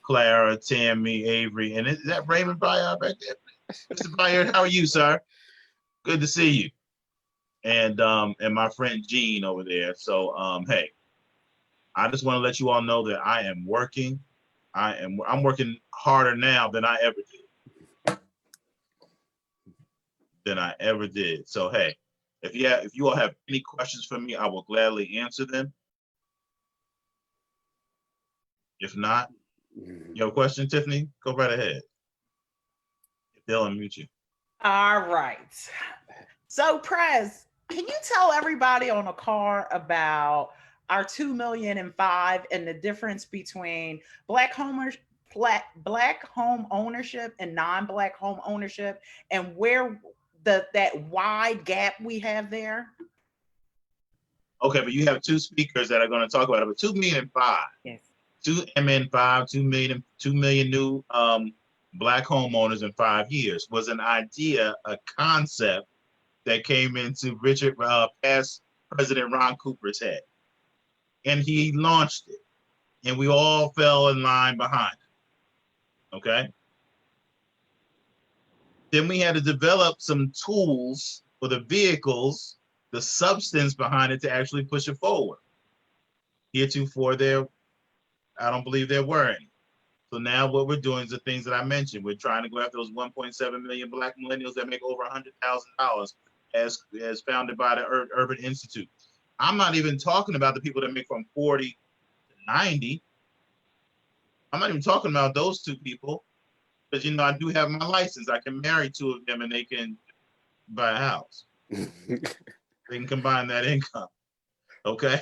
S10: Clara, Tammy, Avery, and is that Raymond Bayard right there? Mr. Bayard, how are you, sir? Good to see you. And my friend Gene over there. So hey, I just want to let you all know that I am working. I'm working harder now than I ever did. So hey, if you all have any questions for me, I will gladly answer them. If not, you have a question, Tiffany? Go right ahead. They'll unmute you.
S4: All right. So, Prez, can you tell everybody on a car about our 2 million and 5 and the difference between Black home ownership and non-Black home ownership, and where that wide gap we have there?
S10: Okay, but you have two speakers that are going to talk about it. But 2 million and 5.
S1: Yes.
S10: 2 MN5, 2 million new Black homeowners in 5 years was an idea, a concept that came into past President Ron Cooper's head. And he launched it. And we all fell in line behind it. Okay? Then we had to develop some tools for the vehicles, the substance behind it to actually push it forward. Heretofore, I don't believe there were any. So now what we're doing is the things that I mentioned. We're trying to go after those 1.7 million Black millennials that make over $100,000 as founded by the Urban Institute. I'm not even talking about the people that make from 40 to 90. I'm not even talking about those two people, because I do have my license. I can marry 2 of them and they can buy a house. They can combine that income. Okay.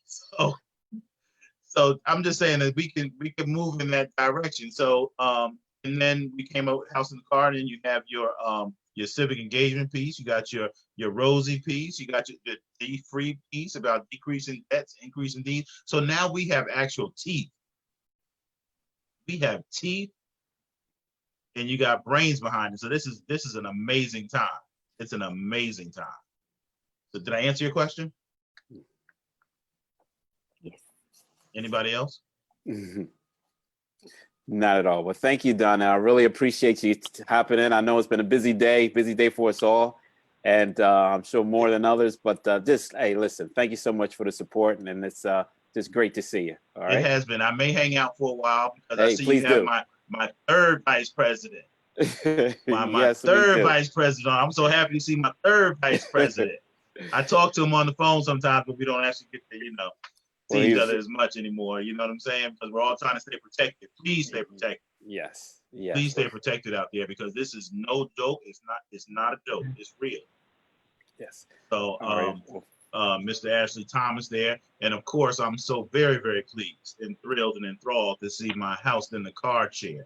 S10: So I'm just saying that we can move in that direction. So and then we came up with House in the Car, and then you have your civic engagement piece, you got your Rosie piece, you got the Dfree piece about decreasing debts, increasing deeds. So now we have actual teeth. We have teeth, and you got brains behind it. So this is an amazing time. It's an amazing time. So did I answer your question?
S1: Yes.
S10: Anybody else?
S2: Not at all. Well, thank you, Donna. I really appreciate you hopping in. I know it's been a busy day for us all, and I'm sure more than others. But hey, listen, thank you so much for the support, and it's just great to see you. All right.
S10: It has been. I may hang out for a while because
S2: Hey,
S10: I see
S2: please
S10: you have
S2: do.
S10: my third vice president. My
S2: Yes,
S10: third vice president. I'm so happy to see my third vice president. I talk to him on the phone sometimes, but we don't actually get to, see each other as much anymore. You know what I'm saying? Because we're all trying to stay protected. Please stay protected.
S2: Yes.
S10: Please stay protected out there, because this is no joke. It's not a joke. It's real.
S2: Yes.
S10: So,
S2: right.
S10: Mr. Ashley Thomas there. And of course, I'm so very, very pleased and thrilled and enthralled to see my house in the car chair,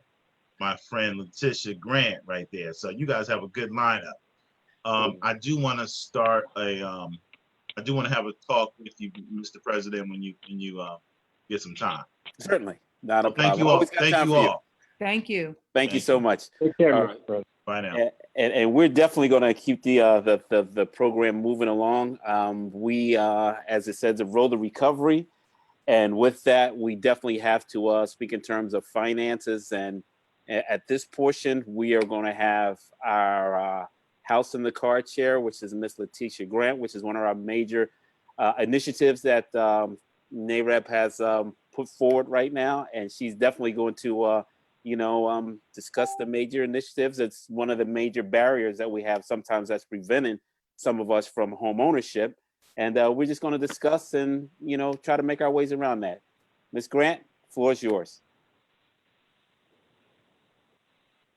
S10: my friend LaTisha Grant right there. So you guys have a good lineup. I do want to start I do want to have a talk with you, Mr. President, when you get some time.
S2: Certainly. Not a problem.
S10: Thank you all. Thank you all.
S1: Thank you.
S2: Thank you so much.
S9: Take care,
S2: All
S9: Mr.
S2: right.
S9: President.
S10: Bye now.
S2: and we're definitely going to keep the program moving along. We, as it says, the road to recovery. And with that, we definitely have to speak in terms of finances. And at this portion, we are going to have our House in the Car chair, which is Miss LaTisha Grant, which is one of our major initiatives that NAREB has put forward right now. And she's definitely going to, discuss the major initiatives. It's one of the major barriers that we have sometimes that's preventing some of us from home ownership. And we're just going to discuss and, try to make our ways around that. Ms. Grant, floor is yours.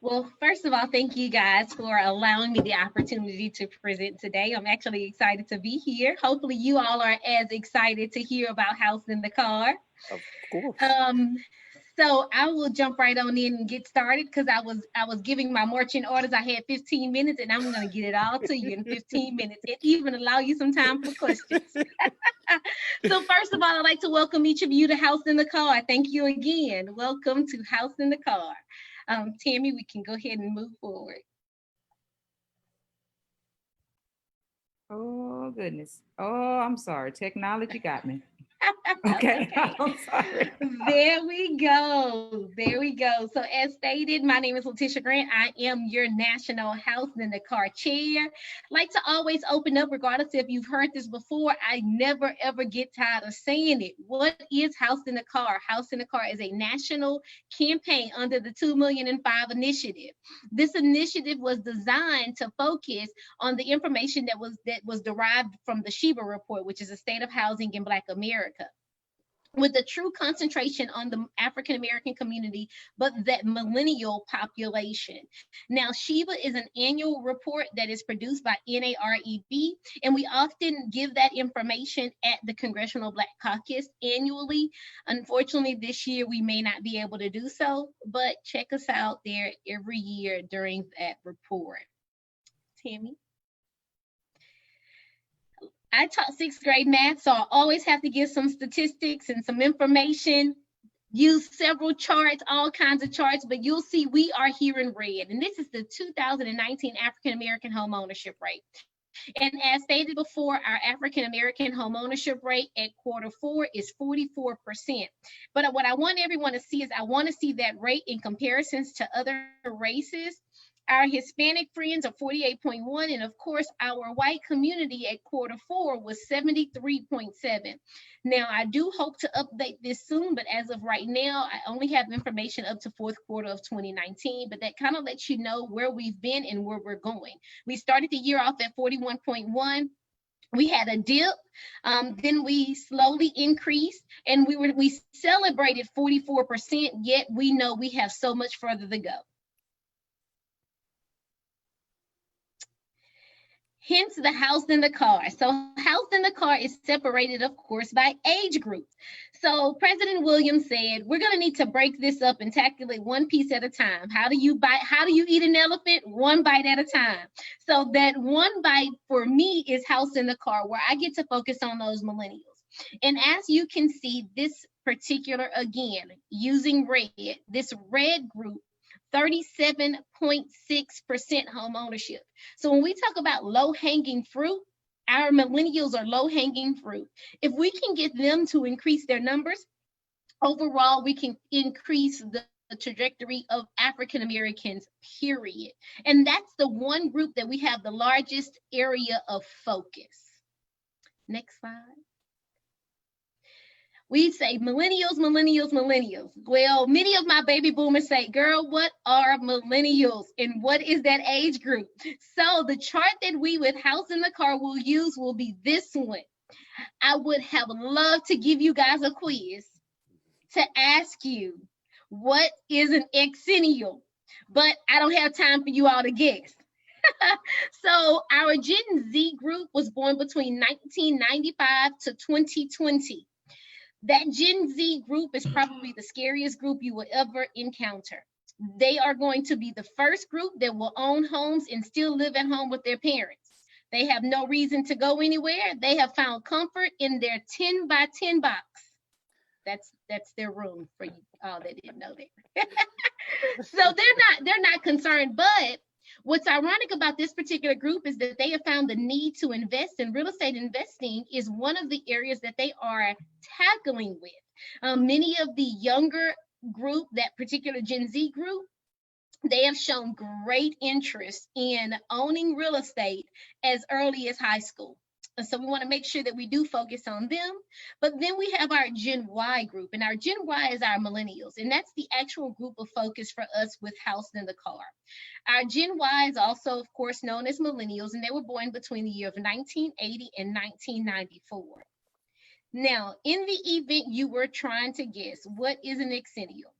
S11: Well, first of all, thank you guys for allowing me the opportunity to present today. I'm actually excited to be here. Hopefully you all are as excited to hear about House in the Car.
S2: Of course.
S11: So I will jump right on in and get started because I was giving my marching orders. I had 15 minutes and I'm going to get it all to you in 15 minutes and even allow you some time for questions. So first of all, I'd like to welcome each of you to House in the Car. Thank you again. Welcome to House in the Car. Tammy, we can go ahead and move forward.
S1: Oh, goodness. Oh, I'm sorry. Technology got me. Okay, I'm sorry.
S11: There we go. There we go. So as stated, my name is LaTisha Grant. I am your National House in the Car chair. Like to always open up, regardless if you've heard this before, I never ever get tired of saying it. What is House in the Car? House in the Car is a national campaign under the 2 Million and 5 initiative. This initiative was designed to focus on the information that was derived from the Sheba report, which is a state of housing in Black America, with a true concentration on the African-American community, but that millennial population. Now, Sheba is an annual report that is produced by NAREB, and we often give that information at the Congressional Black Caucus annually. Unfortunately, this year we may not be able to do so, but check us out there every year during that report. Tammy? I taught 6th grade math, so I always have to give some statistics and some information, use several charts, all kinds of charts, but you'll see we are here in red. And this is the 2019 African-American home ownership rate. And as stated before, our African-American home ownership rate at Q4 is 44%. But what I want everyone to see is I want to see that rate in comparisons to other races. Our Hispanic friends are 48.1, and of course, our white community at Q4 was 73.7. Now, I do hope to update this soon, but as of right now, I only have information up to Q4 of 2019, but that kind of lets you know where we've been and where we're going. We started the year off at 41.1. We had a dip, then we slowly increased, and we celebrated 44%, yet we know we have so much further to go. Hence the House in the Car. So House in the Car is separated, of course, by age group. So President Williams said, we're going to need to break this up and tackle it one piece at a time. How do you eat an elephant? One bite at a time. So that one bite for me is House in the Car, where I get to focus on those millennials. And as you can see, this particular, again, using red, this red group, 37.6% home ownership. So when we talk about low-hanging fruit, our millennials are low-hanging fruit. If we can get them to increase their numbers, overall, we can increase the trajectory of African Americans, period. And that's the one group that we have the largest area of focus. Next slide. We say millennials, millennials, millennials. Well, many of my baby boomers say, girl, what are millennials and what is that age group? So the chart that we with House in the Car will use will be this one. I would have loved to give you guys a quiz to ask you what is an exennial, but I don't have time for you all to guess. So our Gen Z group was born between 1995 to 2020. That Gen Z group is probably the scariest group you will ever encounter. They are going to be the first group that will own homes and still live at home with their parents. They have no reason to go anywhere. They have found comfort in their 10 by 10 box. That's their room for you all that didn't know that. So they're not concerned, but What's ironic about this particular group is that they have found the need to invest in real estate. Investing is one of the areas that they are tackling with. Many of the younger group, that particular Gen Z group, they have shown great interest in owning real estate as early as high school. And so we want to make sure that we do focus on them. But then we have our Gen Y group, and our Gen Y is our millennials, and that's the actual group of focus for us with Housed in the Car. Our Gen Y is also, of course, known as millennials, and they were born between the year of 1980 and 1994. Now, in the event you were trying to guess, what is an exennial?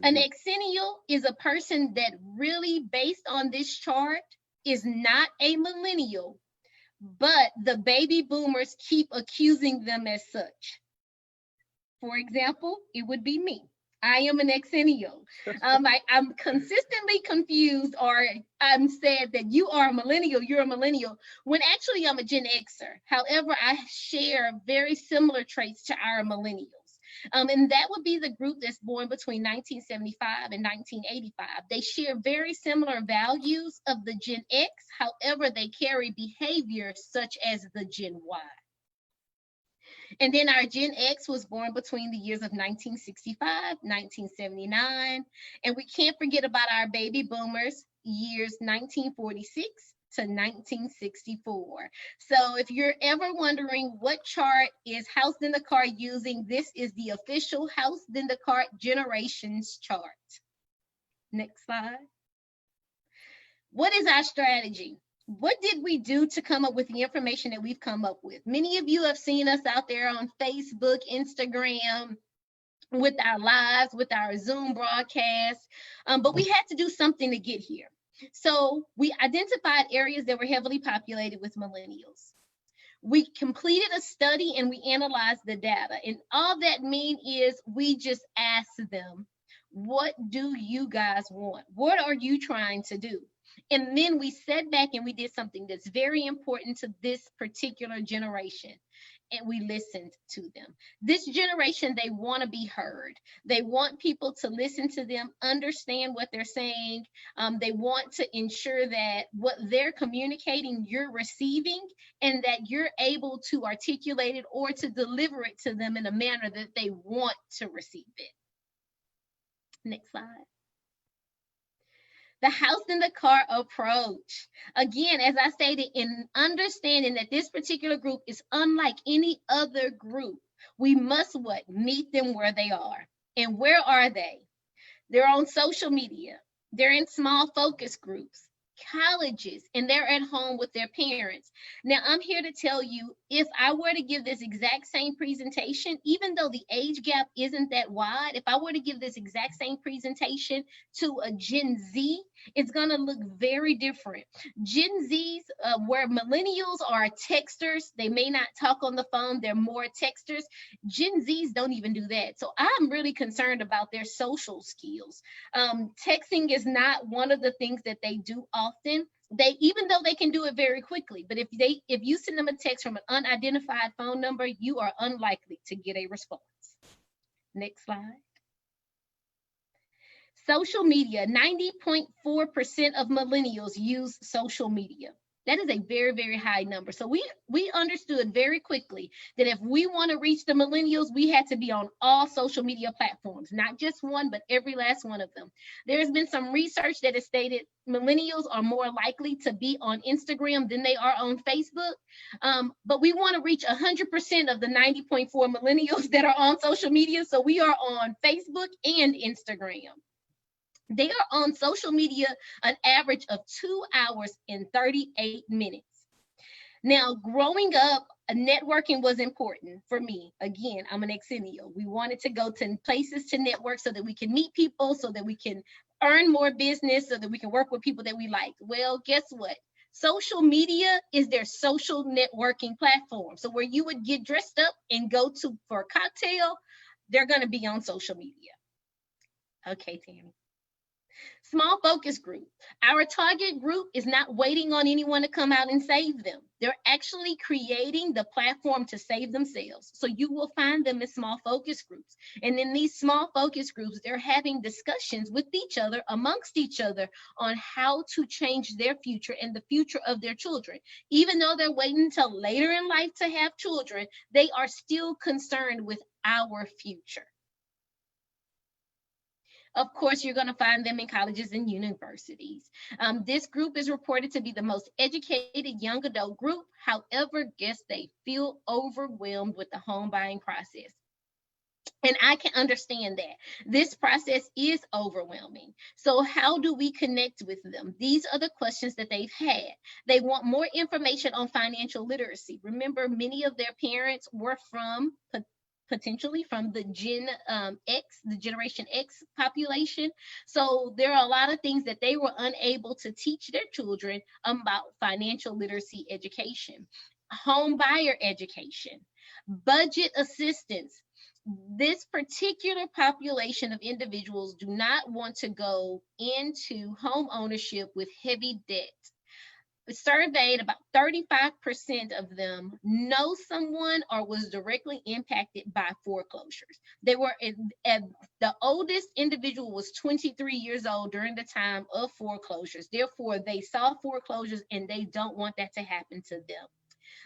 S11: An exennial is a person that really, based on this chart, is not a millennial, but the baby boomers keep accusing them as such. For example, it would be me. I am an exennial. I'm consistently confused, or I'm said that you are a millennial, you're a millennial, when actually I'm a Gen Xer. However, I share very similar traits to our millennials. And that would be the group that's born between 1975 and 1985. They share very similar values of the Gen X. However, they carry behavior such as the Gen Y. And then our Gen X was born between the years of 1965, 1979. And we can't forget about our baby boomers, years 1946 to 1964. So if you're ever wondering what chart is Housed in the Car using, this is the official Housed in the Car generations chart. Next slide. What is our strategy? What did we do to come up with the information that we've come up with? Many of you have seen us out there on Facebook, Instagram, with our lives, with our Zoom broadcasts, but we had to do something to get here. So we identified areas that were heavily populated with millennials. We completed a study and we analyzed the data. And all that means is we just asked them, what do you guys want? What are you trying to do? And then we sat back and we did something that's very important to this particular generation. And we listened to them. This generation, they want to be heard. They want people to listen to them, understand what they're saying. They want to ensure that what they're communicating, you're receiving, and that you're able to articulate it or to deliver it to them in a manner that they want to receive it. Next slide. The Housed in the Car approach. Again, as I stated, in understanding that this particular group is unlike any other group, we must what? Meet them where they are. And where are they? They're on social media. They're in small focus groups, colleges, and they're at home with their parents. Now, I'm here to tell you, if I were to give this exact same presentation, even though the age gap isn't that wide, if I were to give this exact same presentation to a Gen Z, it's going to look very different. Gen Zs, where millennials are texters, they may not talk on the phone, they're more texters. Gen Zs don't even do that. So I'm really concerned about their social skills. Texting is not one of the things that they do often. Even though they can do it very quickly, but if you send them a text from an unidentified phone number, you are unlikely to get a response. Next slide. Social media, 90.4% of millennials use social media. That is a very, very high number. So we understood very quickly that if we want to reach the millennials, we had to be on all social media platforms, not just one, but every last one of them. There's been some research that has stated millennials are more likely to be on Instagram than they are on Facebook. But we want to reach 100% of the 90.4 millennials that are on social media. So we are on Facebook and Instagram. They are on social media an average of 2 hours and 38 minutes. Now, growing up, networking was important for me. Again, I'm an exennial. We wanted to go to places to network so that we can meet people, so that we can earn more business, so that we can work with people that we like. Well, guess what? Social media is their social networking platform. So where you would get dressed up and go to for a cocktail, they're going to be on social media. Okay, Tammy. Small focus group. Our target group is not waiting on anyone to come out and save them. They're actually creating the platform to save themselves. So you will find them in small focus groups. And in these small focus groups, they're having discussions with each other, amongst each other, on how to change their future and the future of their children. Even though they're waiting until later in life to have children, they are still concerned with our future. Of course, you're going to find them in colleges and universities. This group is reported to be the most educated young adult group. However, guess they feel overwhelmed with the home buying process. And I can understand that. This process is overwhelming. So how do we connect with them? These are the questions that they've had. They want more information on financial literacy. Remember, many of their parents were potentially from the Gen X, the Generation X population. So there are a lot of things that they were unable to teach their children about financial literacy education, home buyer education, budget assistance. This particular population of individuals do not want to go into home ownership with heavy debt. Surveyed, about 35% of them know someone or was directly impacted by foreclosures. They were the oldest individual was 23 years old during the time of foreclosures. Therefore, they saw foreclosures and they don't want that to happen to them.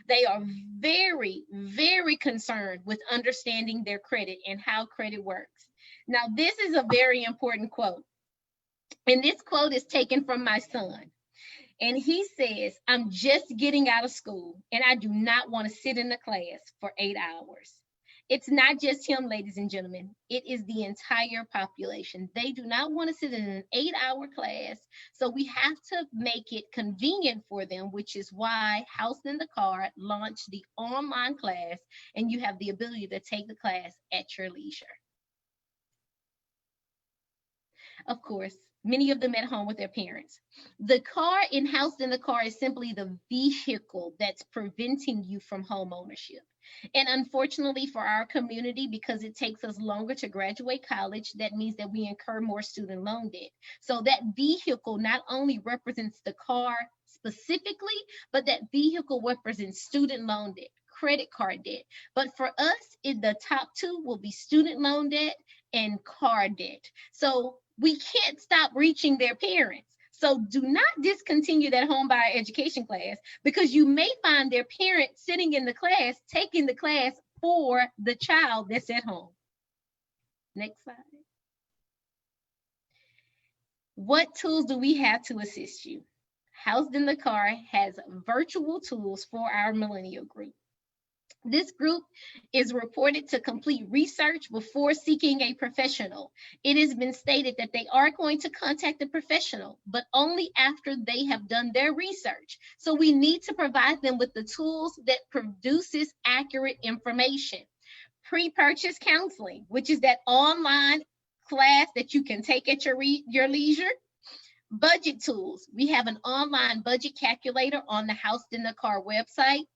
S11: They are very, very concerned with understanding their credit and how credit works. Now, this is a very important quote. And this quote is taken from my son. And he says, I'm just getting out of school and I do not want to sit in a class for 8 hours. It's not just him, ladies and gentlemen. It is the entire population. They do not want to sit in an 8-hour class. So we have to make it convenient for them, which is why House in the Car launched the online class, and you have the ability to take the class at your leisure. Of course, many of them at home with their parents. The car in House in the Car is simply the vehicle that's preventing you from home ownership. And unfortunately for our community, because it takes us longer to graduate college, that means that we incur more student loan debt. So that vehicle not only represents the car specifically, but that vehicle represents student loan debt, credit card debt. But for us, the top two will be student loan debt and car debt. So we can't stop reaching their parents. So do not discontinue that home buyer education class, because you may find their parent sitting in the class, taking the class for the child that's at home. Next slide. What tools do we have to assist you? Housed in the Car has virtual tools for our millennial group. This group is reported to complete research before seeking a professional. It has been stated that they are going to contact a professional, but only after they have done their research. So we need to provide them with the tools that produces accurate information. Pre-purchase counseling, which is that online class that you can take at your leisure. Budget tools. We have an online budget calculator on the Housed in the Car website,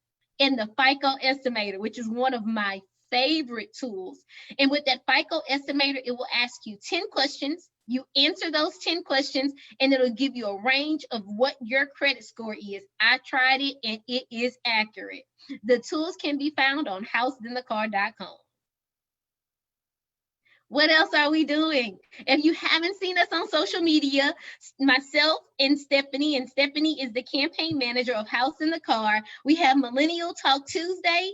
S11: and the FICO estimator, which is one of my favorite tools. And with that FICO estimator, it will ask you 10 questions. You answer those 10 questions, and it'll give you a range of what your credit score is. I tried it, and it is accurate. The tools can be found on housedinthecar.com. What else are we doing? If you haven't seen us on social media, myself and Stephanie is the campaign manager of House in the Car. We have Millennial Talk Tuesday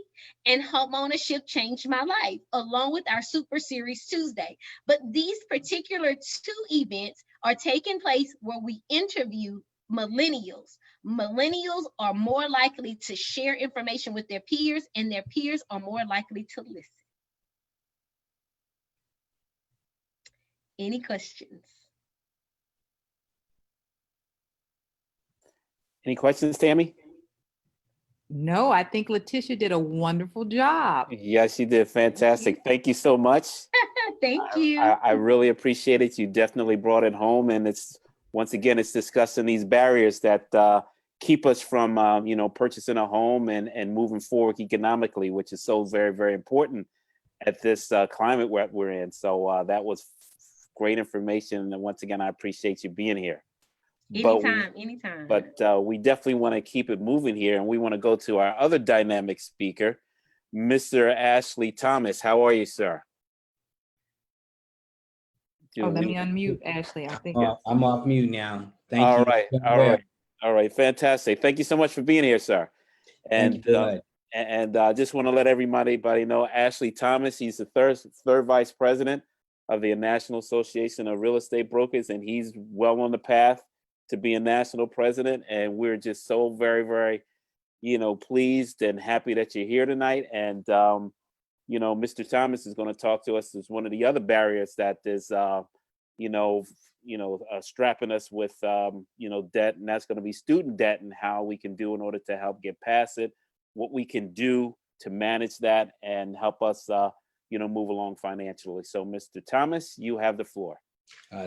S11: and Homeownership Changed My Life, along with our Super Series Tuesday. But these particular two events are taking place where we interview millennials. Millennials are more likely to share information with their peers, and their peers are more likely to listen. Any questions?
S2: Any questions, Tammy?
S1: No, I think LaTisha did a wonderful job.
S2: Yes, you did fantastic. Thank you so much.
S11: Thank you.
S2: I really appreciate it. You definitely brought it home, and it's once again, it's discussing these barriers that keep us from purchasing a home and moving forward economically, which is so very, very important at this climate we're in. So that was great information. And once again, I appreciate you being here.
S11: Anytime.
S2: But we definitely want to keep it moving here, and we want to go to our other dynamic speaker, Mr. Ashley Thomas. How are you, sir?
S1: Oh, let me unmute Ashley. I think
S12: I'm off mute now. Thank you.
S2: All right. Fantastic. Thank you so much for being here, sir. And
S12: Thank you very much.
S2: And I just want to let everybody know Ashley Thomas. He's the third vice president of the National Association of Real Estate Brokers, and he's well on the path to be a national president. And we're just so very, very, pleased and happy that you're here tonight. And Mr. Thomas is going to talk to us as one of the other barriers that is, strapping us with, debt, and that's going to be student debt, and how we can do in order to help get past it, what we can do to manage that and help us, move along financially. So, Mr. Thomas, you have the floor.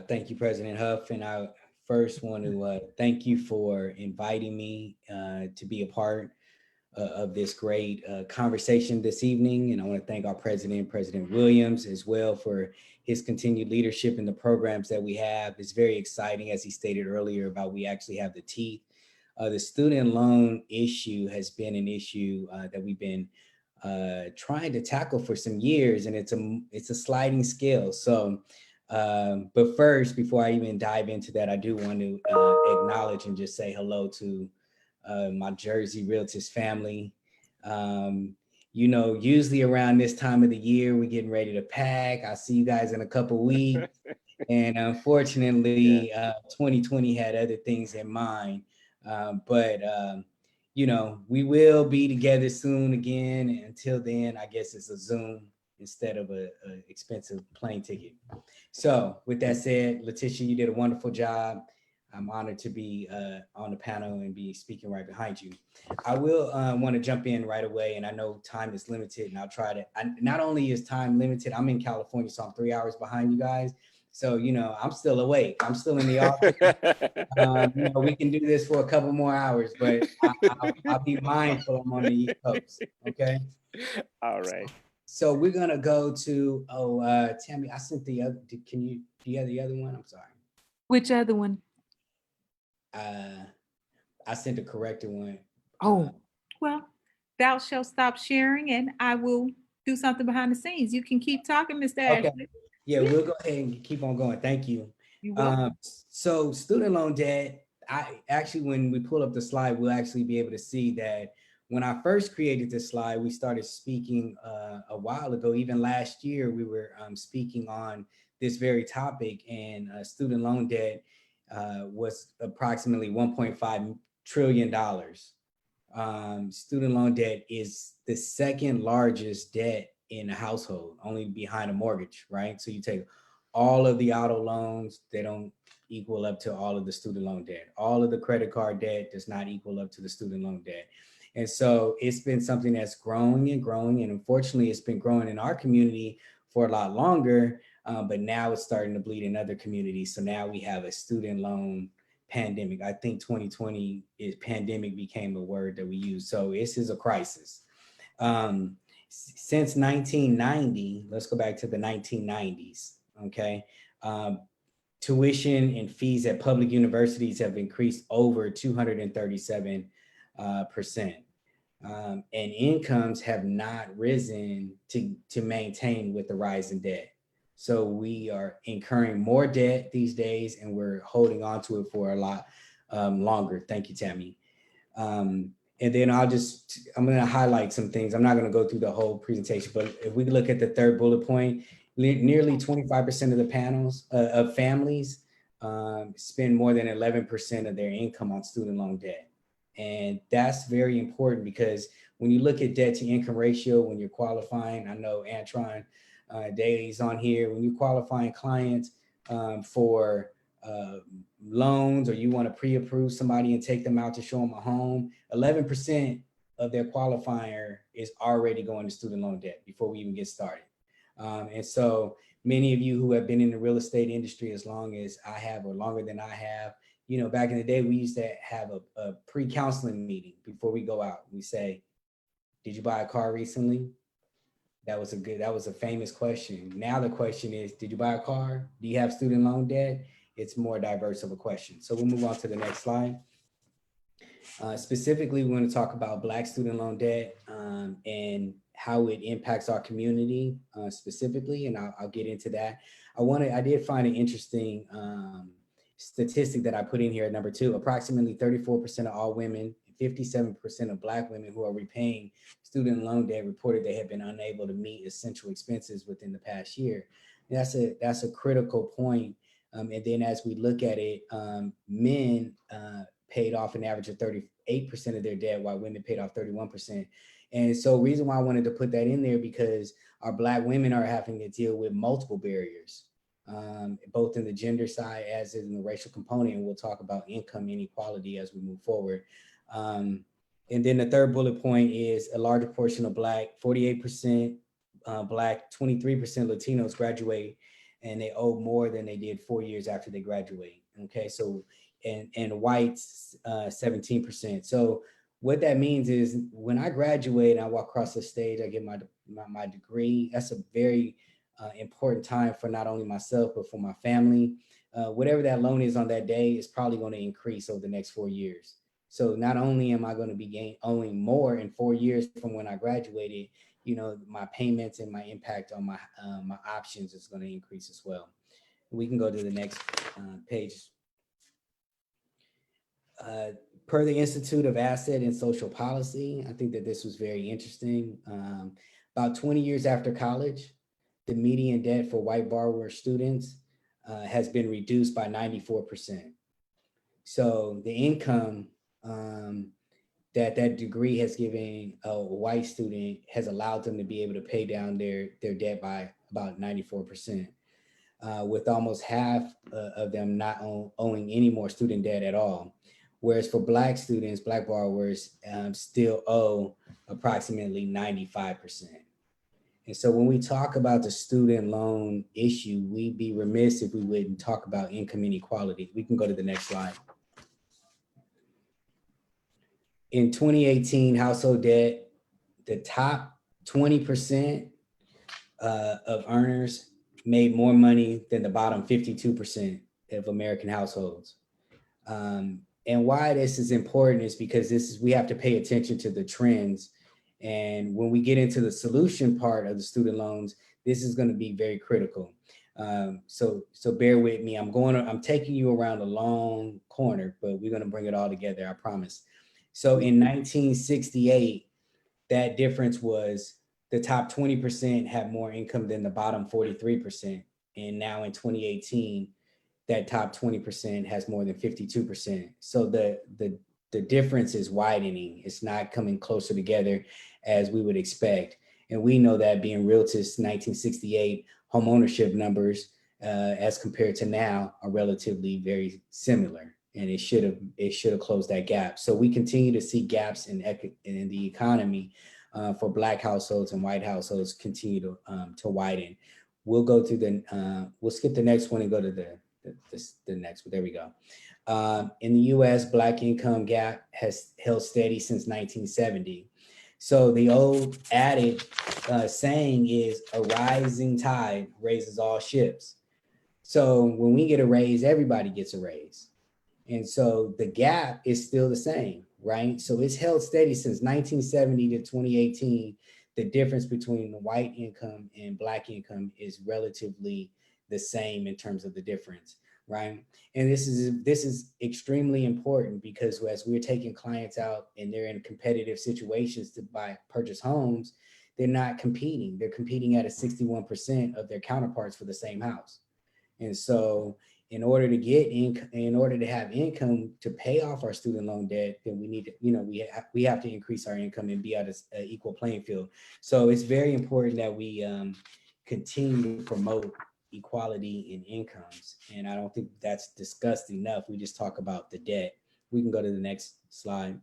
S12: Thank you, President Huff. And I first want to thank you for inviting me to be a part of this great conversation this evening. And I want to thank our president, President Williams, as well, for his continued leadership in the programs that we have. It's very exciting, as he stated earlier, about we actually have the teeth. The student loan issue has been an issue that we've been trying to tackle for some years, and it's a sliding scale. So, but first, before I even dive into that, I do want to acknowledge and just say hello to my Jersey Realtors family. Usually around this time of the year, we're getting ready to pack. I'll see you guys in a couple weeks. And unfortunately, 2020 had other things in mind. But we will be together soon again. And until then, I guess it's a Zoom instead of a expensive plane ticket. So with that said, LaTisha, you did a wonderful job. I'm honored to be on the panel and be speaking right behind you. I will want to jump in right away, and I know time is limited, and I'll try to. Not only is time limited, I'm in California, so I'm 3 hours behind you guys. So I'm still awake. I'm still in the office. We can do this for a couple more hours, but I'll be mindful. I'm on the East Coast. Okay.
S2: All right.
S12: So we're gonna go to Tammy. I sent the other. Do you have the other one? I'm sorry.
S1: Which other one?
S12: I sent a corrected one.
S1: Oh, well, thou shalt stop sharing, and I will do something behind the scenes. You can keep talking, Mr.
S12: Okay.
S1: Ashley.
S12: Yeah, we'll go ahead and keep on going. Thank you. So student loan debt, when we pull up the slide, we'll actually be able to see that when I first created this slide, we started speaking a while ago. Even last year, we were speaking on this very topic, and student loan debt was approximately $1.5 trillion. Student loan debt is the second largest debt in a household, only behind a mortgage, right? So you take all of the auto loans, they don't equal up to all of the student loan debt. All of the credit card debt does not equal up to the student loan debt. And so it's been something that's growing and growing. And unfortunately, it's been growing in our community for a lot longer, but now it's starting to bleed in other communities. So now we have a student loan pandemic. I think 2020 pandemic became a word that we use. So this is a crisis. Since 1990, let's go back to the 1990s, okay? Tuition and fees at public universities have increased over 237%. And incomes have not risen to maintain with the rise in debt. So we are incurring more debt these days, and we're holding on to it for a lot longer. Thank you, Tammy. And then I'm going to highlight some things. I'm not going to go through the whole presentation, but if we look at the third bullet point, nearly 25% of the panels of families spend more than 11% of their income on student loan debt. And that's very important, because when you look at debt to income ratio, when you're qualifying, I know Antron Daly's on here, when you're qualifying clients for loans, or you want to pre-approve somebody and take them out to show them a home, 11% of their qualifier is already going to student loan debt before we even get started. And so many of you who have been in the real estate industry as long as I have, or longer than I have, back in the day, we used to have a pre-counseling meeting before we go out. We say, did you buy a car recently? That was a famous question. Now the question is, did you buy a car? Do you have student loan debt? It's more diverse of a question. So we'll move on to the next slide. Specifically, we want to talk about Black student loan debt and how it impacts our community specifically, and I'll get into that. I did find an interesting statistic that I put in here at number 2. Approximately 34% of all women, 57% of Black women who are repaying student loan debt reported they have been unable to meet essential expenses within the past year. That's a critical point. And then as we look at it, men paid off an average of 38% of their debt, while women paid off 31%. And so reason why I wanted to put that in there, because our Black women are having to deal with multiple barriers, both in the gender side as in the racial component. And we'll talk about income inequality as we move forward. And then the third bullet point is a larger portion of Black, 48% Black, 23% Latinos graduate, and they owe more than they did 4 years after they graduate. Okay, so and whites 17%. So what that means is when I graduate and I walk across the stage, I get my degree. That's a very important time for not only myself but for my family. Whatever that loan is on that day is probably going to increase over the next 4 years. So not only am I going to be owing more in 4 years from when I graduated, you know, my payments and my impact on my my options is going to increase as well. We can go to the next page. Per the Institute of Asset and Social Policy, I think that this was very interesting. About 20 years after college, the median debt for white borrower students has been reduced by 94%. So the income that degree has given a white student has allowed them to be able to pay down their debt by about 94%, with almost half of them not owing any more student debt at all. Whereas for Black students, Black borrowers still owe approximately 95%. And so when we talk about the student loan issue, we'd be remiss if we wouldn't talk about income inequality. We can go to the next slide. In 2018, household debt, the top 20% of earners made more money than the bottom 52% of American households. And why this is important is because we have to pay attention to the trends. And when we get into the solution part of the student loans, this is going to be very critical. So bear with me. I'm taking you around a long corner, but we're going to bring it all together, I promise. So in 1968, that difference was the top 20% had more income than the bottom 43%. And now in 2018, that top 20% has more than 52%. So the difference is widening. It's not coming closer together as we would expect. And we know that being realtors, 1968 home ownership numbers as compared to now are relatively very similar. And it should have closed that gap. So we continue to see gaps in the economy for Black households and white households continue to widen. We'll go through we'll skip the next one and go to the next one. There we go. In the US, Black income gap has held steady since 1970. So the old adage saying is a rising tide raises all ships. So when we get a raise, everybody gets a raise. And so the gap is still the same, right? So it's held steady since 1970 to 2018. The difference between the white income and Black income is relatively the same in terms of the difference, right? And this is extremely important because as we're taking clients out and they're in competitive situations to purchase homes, they're not competing. They're competing at a 61% of their counterparts for the same house. And so in order to have income to pay off our student loan debt, then we need to, we have to increase our income and be at an equal playing field. So it's very important that we continue to promote equality in incomes. And I don't think that's discussed enough. We just talk about the debt. We can go to the next slide.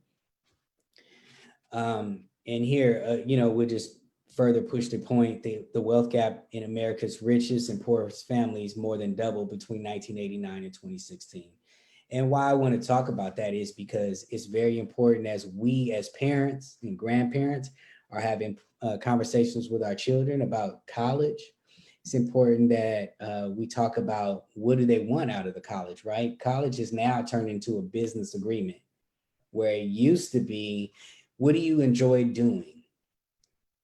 S12: And here, we'll just further push the point, the wealth gap in America's richest and poorest families more than doubled between 1989 and 2016. And why I want to talk about that is because it's very important as we as parents and grandparents are having conversations with our children about college. It's important that we talk about what do they want out of the college, right? College is now turned into a business agreement where it used to be, what do you enjoy doing?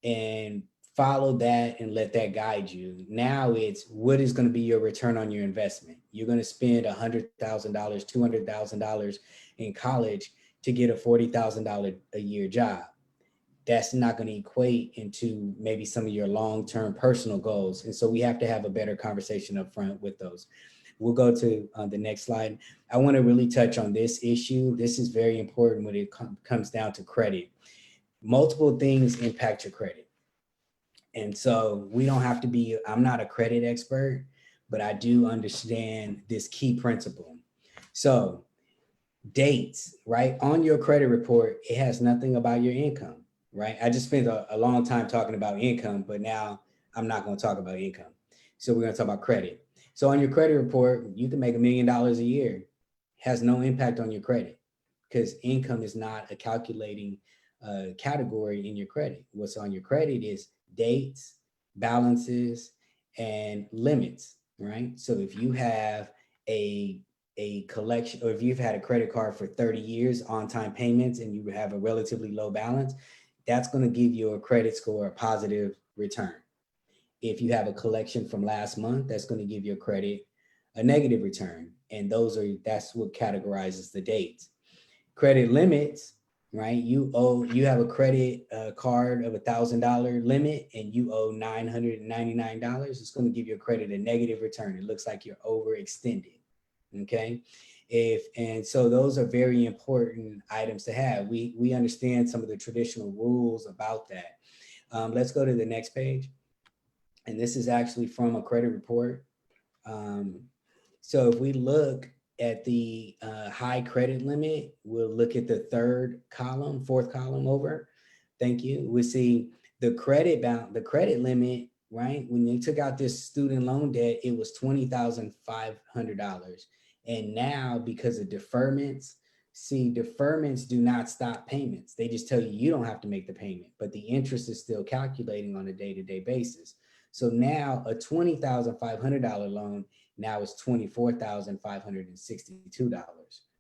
S12: And follow that and let that guide you. Now it's what is going to be your return on your investment. You're going to spend $100,000, $200,000 in college to get a $40,000 a year job. That's not going to equate into maybe some of your long-term personal goals. And so we have to have a better conversation up front with those. We'll go to the next slide. I want to really touch on this issue. This is very important when it comes down to credit. Multiple things impact your credit. And so we don't have to be, I'm not a credit expert, but I do understand this key principle. So dates, right? On your credit report, it has nothing about your income, right? I just spent a long time talking about income, but now I'm not going to talk about income. So we're going to talk about credit. So on your credit report, you can make $1 million a year. Has no impact on your credit because income is not a calculating category in your credit. What's on your credit is dates, balances, and limits, right? So if you have a collection, or if you've had a credit card for 30 years on time payments and you have a relatively low balance, that's going to give you a credit score, a positive return. If you have a collection from last month, that's going to give your credit a negative return. And that's what categorizes the dates. Credit limits, right? You have a credit card of $1,000 limit and you owe $999. It's going to give your credit a negative return. It looks like you're overextended. Okay. And so those are very important items to have. We understand some of the traditional rules about that. Let's go to the next page. And this is actually from a credit report. So if we look at the high credit limit, we'll look at the fourth column over. Thank you. We see the credit limit, right? When you took out this student loan debt, it was $20,500. And now because of deferments, deferments do not stop payments. They just tell you don't have to make the payment, but the interest is still calculating on a day-to-day basis. So now a $20,500 loan now is $24,562,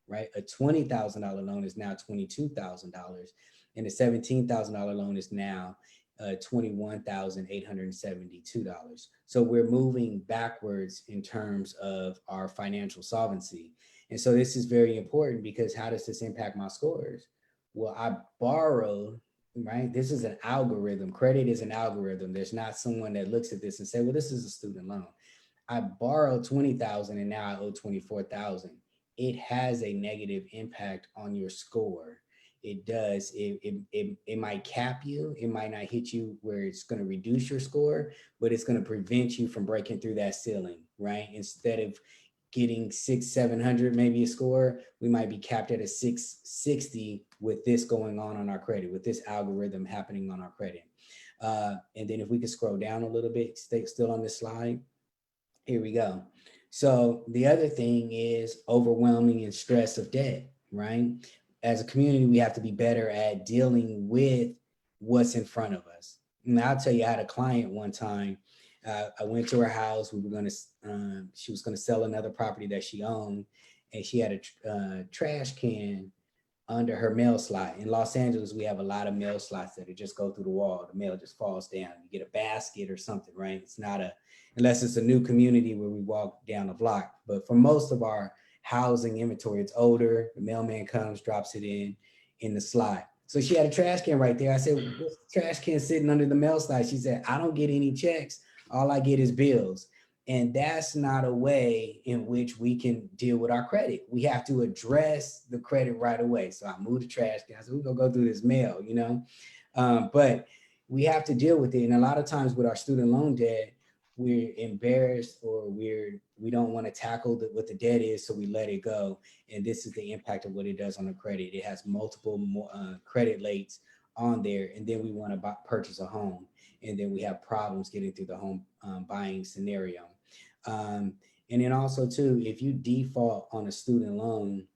S12: right? A $20,000 loan is now $22,000, and a $17,000 loan is now $21,872. So we're moving backwards in terms of our financial solvency. And so this is very important because how does this impact my scores? Well, I borrowed, right? This is an algorithm. Credit is an algorithm. There's not someone that looks at this and say, well, this is a student loan. I borrowed $20,000 and now I owe $24,000. It has a negative impact on your score. It does. It might cap you. It might not hit you where it's going to reduce your score, but it's going to prevent you from breaking through that ceiling, right? Instead of getting 600-700 maybe a score, we might be capped at a 660 with this going on our credit, with this algorithm happening on our credit. And then if we could scroll down a little bit, stay still on this slide. Here we go. So the other thing is overwhelming and stress of debt, right? As a community, we have to be better at dealing with what's in front of us. And I'll tell you, I had a client one time. I went to her house. She was going to sell another property that she owned, and she had a trash can under her mail slot. In Los Angeles, we have a lot of mail slots that just go through the wall. The mail just falls down. You get a basket or something, right? It's not unless it's a new community where we walk down the block. But for most of our housing inventory, it's older. The mailman comes, drops it in the slot. So she had a trash can right there. I said, what's the trash can sitting under the mail slot? She said, I don't get any checks. All I get is bills. And that's not a way in which we can deal with our credit. We have to address the credit right away. So I moved the trash can. I said, we're going to go through this mail, but we have to deal with it. And a lot of times with our student loan debt, we're embarrassed or we don't want to tackle what the debt is. So we let it go. And this is the impact of what it does on the credit. It has multiple credit lates on there. And then we want to purchase a home. And then we have problems getting through the home buying scenario. And then also too, if you default on a student loan,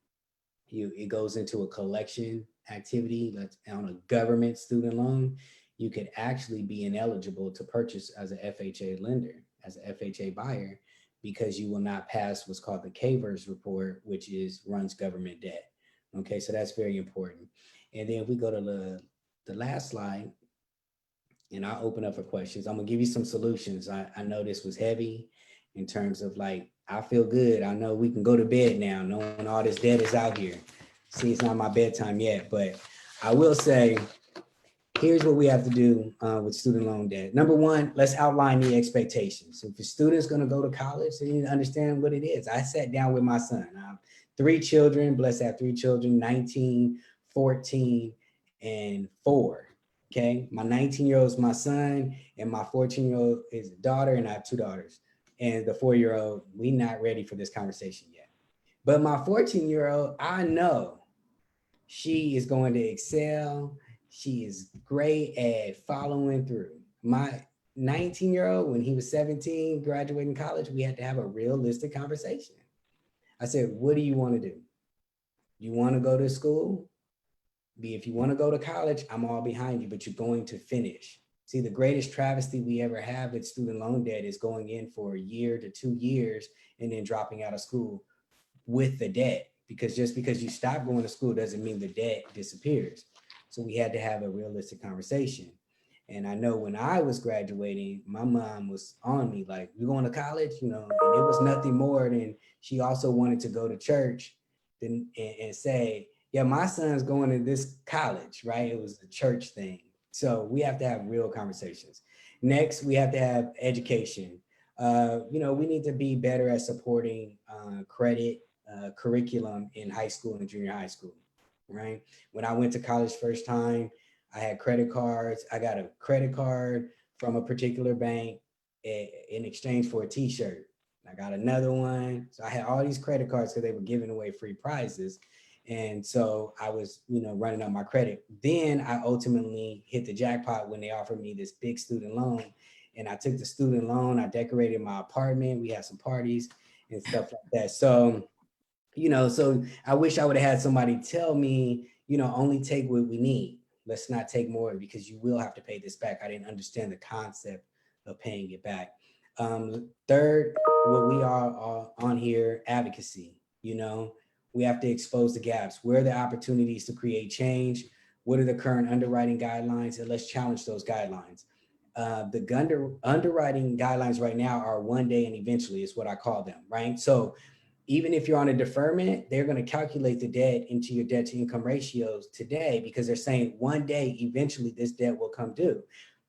S12: it goes into a collection activity. That's on a government student loan. you could actually be ineligible to purchase as a FHA lender, as a FHA buyer, because you will not pass what's called the KVERS report, which runs government debt. Okay, so that's very important. And then if we go to the last slide, and I'll open up for questions. I'm gonna give you some solutions. I know this was heavy in terms of like, I feel good. I know we can go to bed now, knowing all this debt is out here. See, it's not my bedtime yet, but I will say, here's what we have to do with student loan debt. Number one, let's outline the expectations. If a student's gonna go to college, they need to understand what it is. I sat down with my son. I have 3 children, blessed to have 3 children, 19, 14, and 4. Okay, my 19-year-old is my son, and my 14-year-old is a daughter, and I have 2 daughters. And the 4-year-old, we not ready for this conversation yet. But my 14-year-old, I know she is going to excel. She is great at following through. My 19-year-old, when he was 17, graduating college, we had to have a realistic conversation. I said, what do you want to do? You want to go to school? If you want to go to college, I'm all behind you, but you're going to finish. See, the greatest travesty we ever have with student loan debt is going in for a year to 2 years and then dropping out of school with the debt, because just because you stop going to school doesn't mean the debt disappears. So we had to have a realistic conversation. And I know when I was graduating, my mom was on me like, you're going to college, and it was nothing more than she also wanted to go to church and say, yeah, my son's going to this college, right? It was the church thing. So we have to have real conversations. Next, we have to have education. We need to be better at supporting credit curriculum in high school and junior high school, right? When I went to college first time, I had credit cards. I got a credit card from a particular bank in exchange for a t-shirt. I got another one. So I had all these credit cards because they were giving away free prizes. And so I was, running up my credit. Then I ultimately hit the jackpot when they offered me this big student loan. And I took the student loan, I decorated my apartment. We had some parties and stuff like that. So, so I wish I would have had somebody tell me, only take what we need. Let's not take more, because you will have to pay this back. I didn't understand the concept of paying it back. Third, what we are on here, advocacy. We have to expose the gaps. Where are the opportunities to create change? What are the current underwriting guidelines? And let's challenge those guidelines. The underwriting guidelines right now are one day and eventually is what I call them, right? So even if you're on a deferment, they're going to calculate the debt into your debt to income ratios today, because they're saying one day, eventually this debt will come due.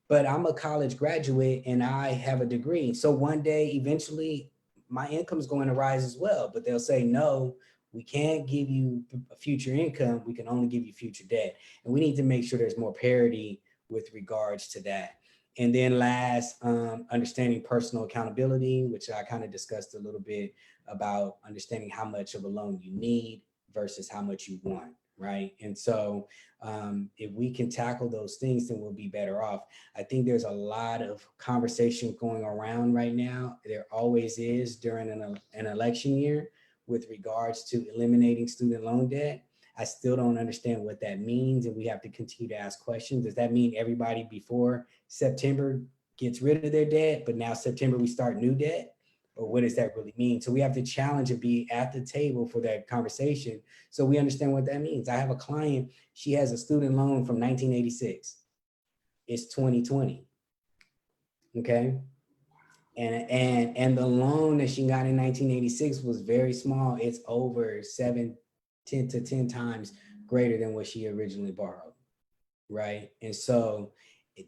S12: But I'm a college graduate and I have a degree. So one day, eventually my income is going to rise as well, but they'll say, no, we can't give you a future income. We can only give you future debt. And we need to make sure there's more parity with regards to that. And then last, understanding personal accountability, which I kind of discussed a little bit about understanding how much of a loan you need versus how much you want, right? And so if we can tackle those things, then we'll be better off. I think there's a lot of conversation going around right now. There always is during an election year with regards to eliminating student loan debt. I still don't understand what that means, and we have to continue to ask questions. Does that mean everybody before September gets rid of their debt, but now September we start new debt? Or what does that really mean? So we have to challenge and be at the table for that conversation so we understand what that means. I have a client, she has a student loan from 1986. It's 2020, okay? And the loan that she got in 1986 was very small. It's over 10 times greater than what she originally borrowed, right? And so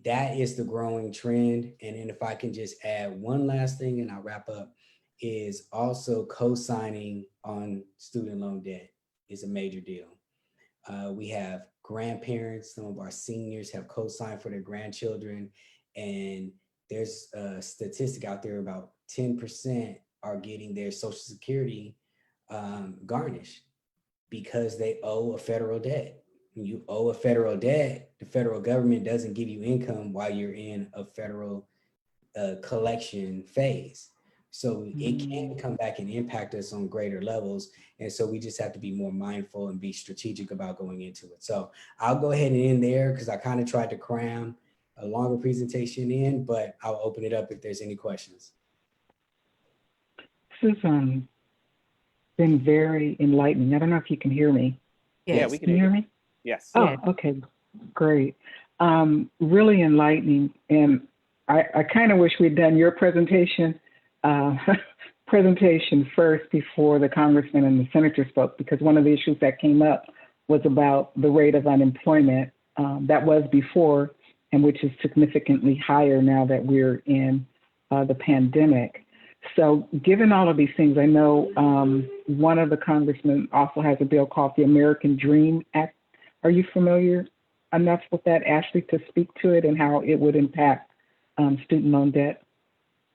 S12: that is the growing trend. And then if I can just add one last thing and I'll wrap up, is also co-signing on student loan debt is a major deal. We have grandparents, some of our seniors have co-signed for their grandchildren, and there's a statistic out there about 10% are getting their Social Security garnished because they owe a federal debt. When you owe a federal debt, the federal government doesn't give you income while you're in a federal collection phase. So it can come back and impact us on greater levels. And so we just have to be more mindful and be strategic about going into it. So I'll go ahead and end there because I kind of tried to cram a longer presentation in, but I'll open it up if there's any questions.
S13: This has been very enlightening. I don't know if you can hear me.
S2: Yeah, we
S13: Can you hear me?
S2: Yes.
S13: Oh, okay, great. Really enlightening. And I kind of wish we'd done your presentation first before the congressman and the senator spoke, because one of the issues that came up was about the rate of unemployment that was before, and which is significantly higher now that we're in the pandemic. So given all of these things, I know one of the congressmen also has a bill called the American Dream Act. Are you familiar enough with that, Ashley, to speak to it and how it would impact student loan debt?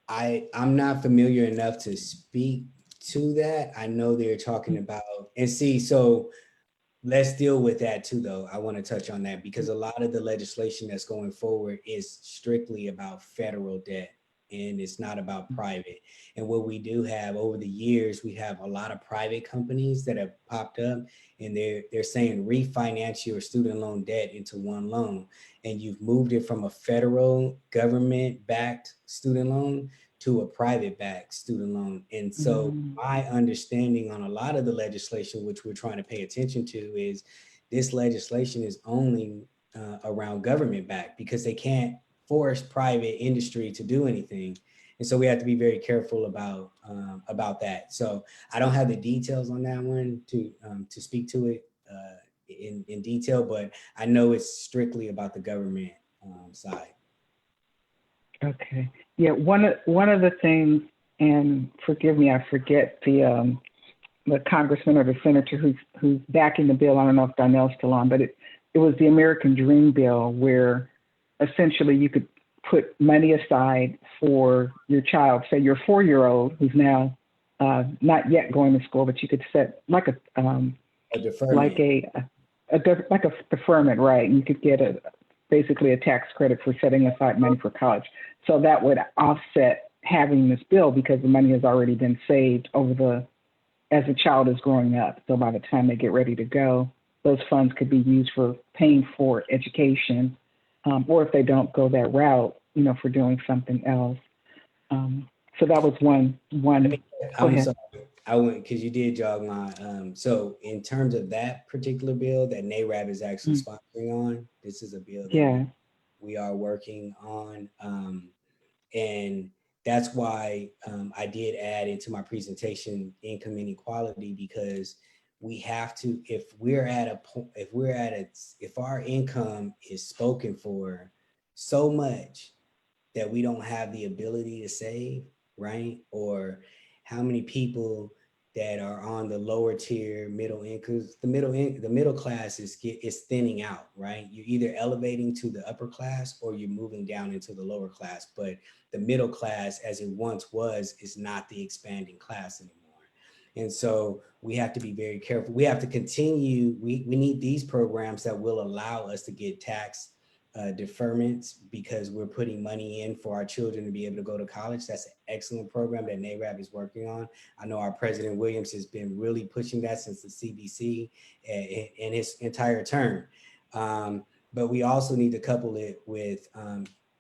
S12: I'm not familiar enough to speak to that. I know they're talking about, and see, so let's deal with that too, though. I want to touch on that because a lot of the legislation that's going forward is strictly about federal debt, and it's not about private. And what we do have over the years, we have a lot of private companies that have popped up, and they're saying refinance your student loan debt into one loan. And you've moved it from a federal government-backed student loan to a private-backed student loan. And so my understanding on a lot of the legislation, which we're trying to pay attention to, is this legislation is only around government-backed because they can't force private industry to do anything. And so we have to be very careful about that. So I don't have the details on that one to speak to it in detail, but I know it's strictly about the government side.
S13: Okay. Yeah, one of the things, and forgive me, I forget the congressman or the senator who's backing the bill. I don't know if Donnell's still on, but it was the American Dream Bill, where essentially you could put money aside for your child, say your 4-year-old who's now not yet going to school, but you could set like a deferment. like a deferment, right? And you could get basically a tax credit for setting aside money for college. So that would offset having this bill because the money has already been saved as the child is growing up. So by the time they get ready to go, those funds could be used for paying for education, or if they don't go that route, for doing something else. So that was one.
S12: I'm sorry, I went because you did jog my. So in terms of that particular bill that NAREB is actually sponsoring on, this is a bill that we are working on, and that's why I did add into my presentation income inequality, because we have to, if our income is spoken for so much that we don't have the ability to save, right? Or how many people that are on the lower tier middle income, the middle class is thinning out, right? You're either elevating to the upper class or you're moving down into the lower class, but the middle class, as it once was, is not the expanding class anymore. And so we have to be very careful. We have to continue. We need these programs that will allow us to get tax deferments, because we're putting money in for our children to be able to go to college. That's an excellent program that NAREB is working on. I know our President Williams has been really pushing that since the CBC in his entire term. But we also need to couple it with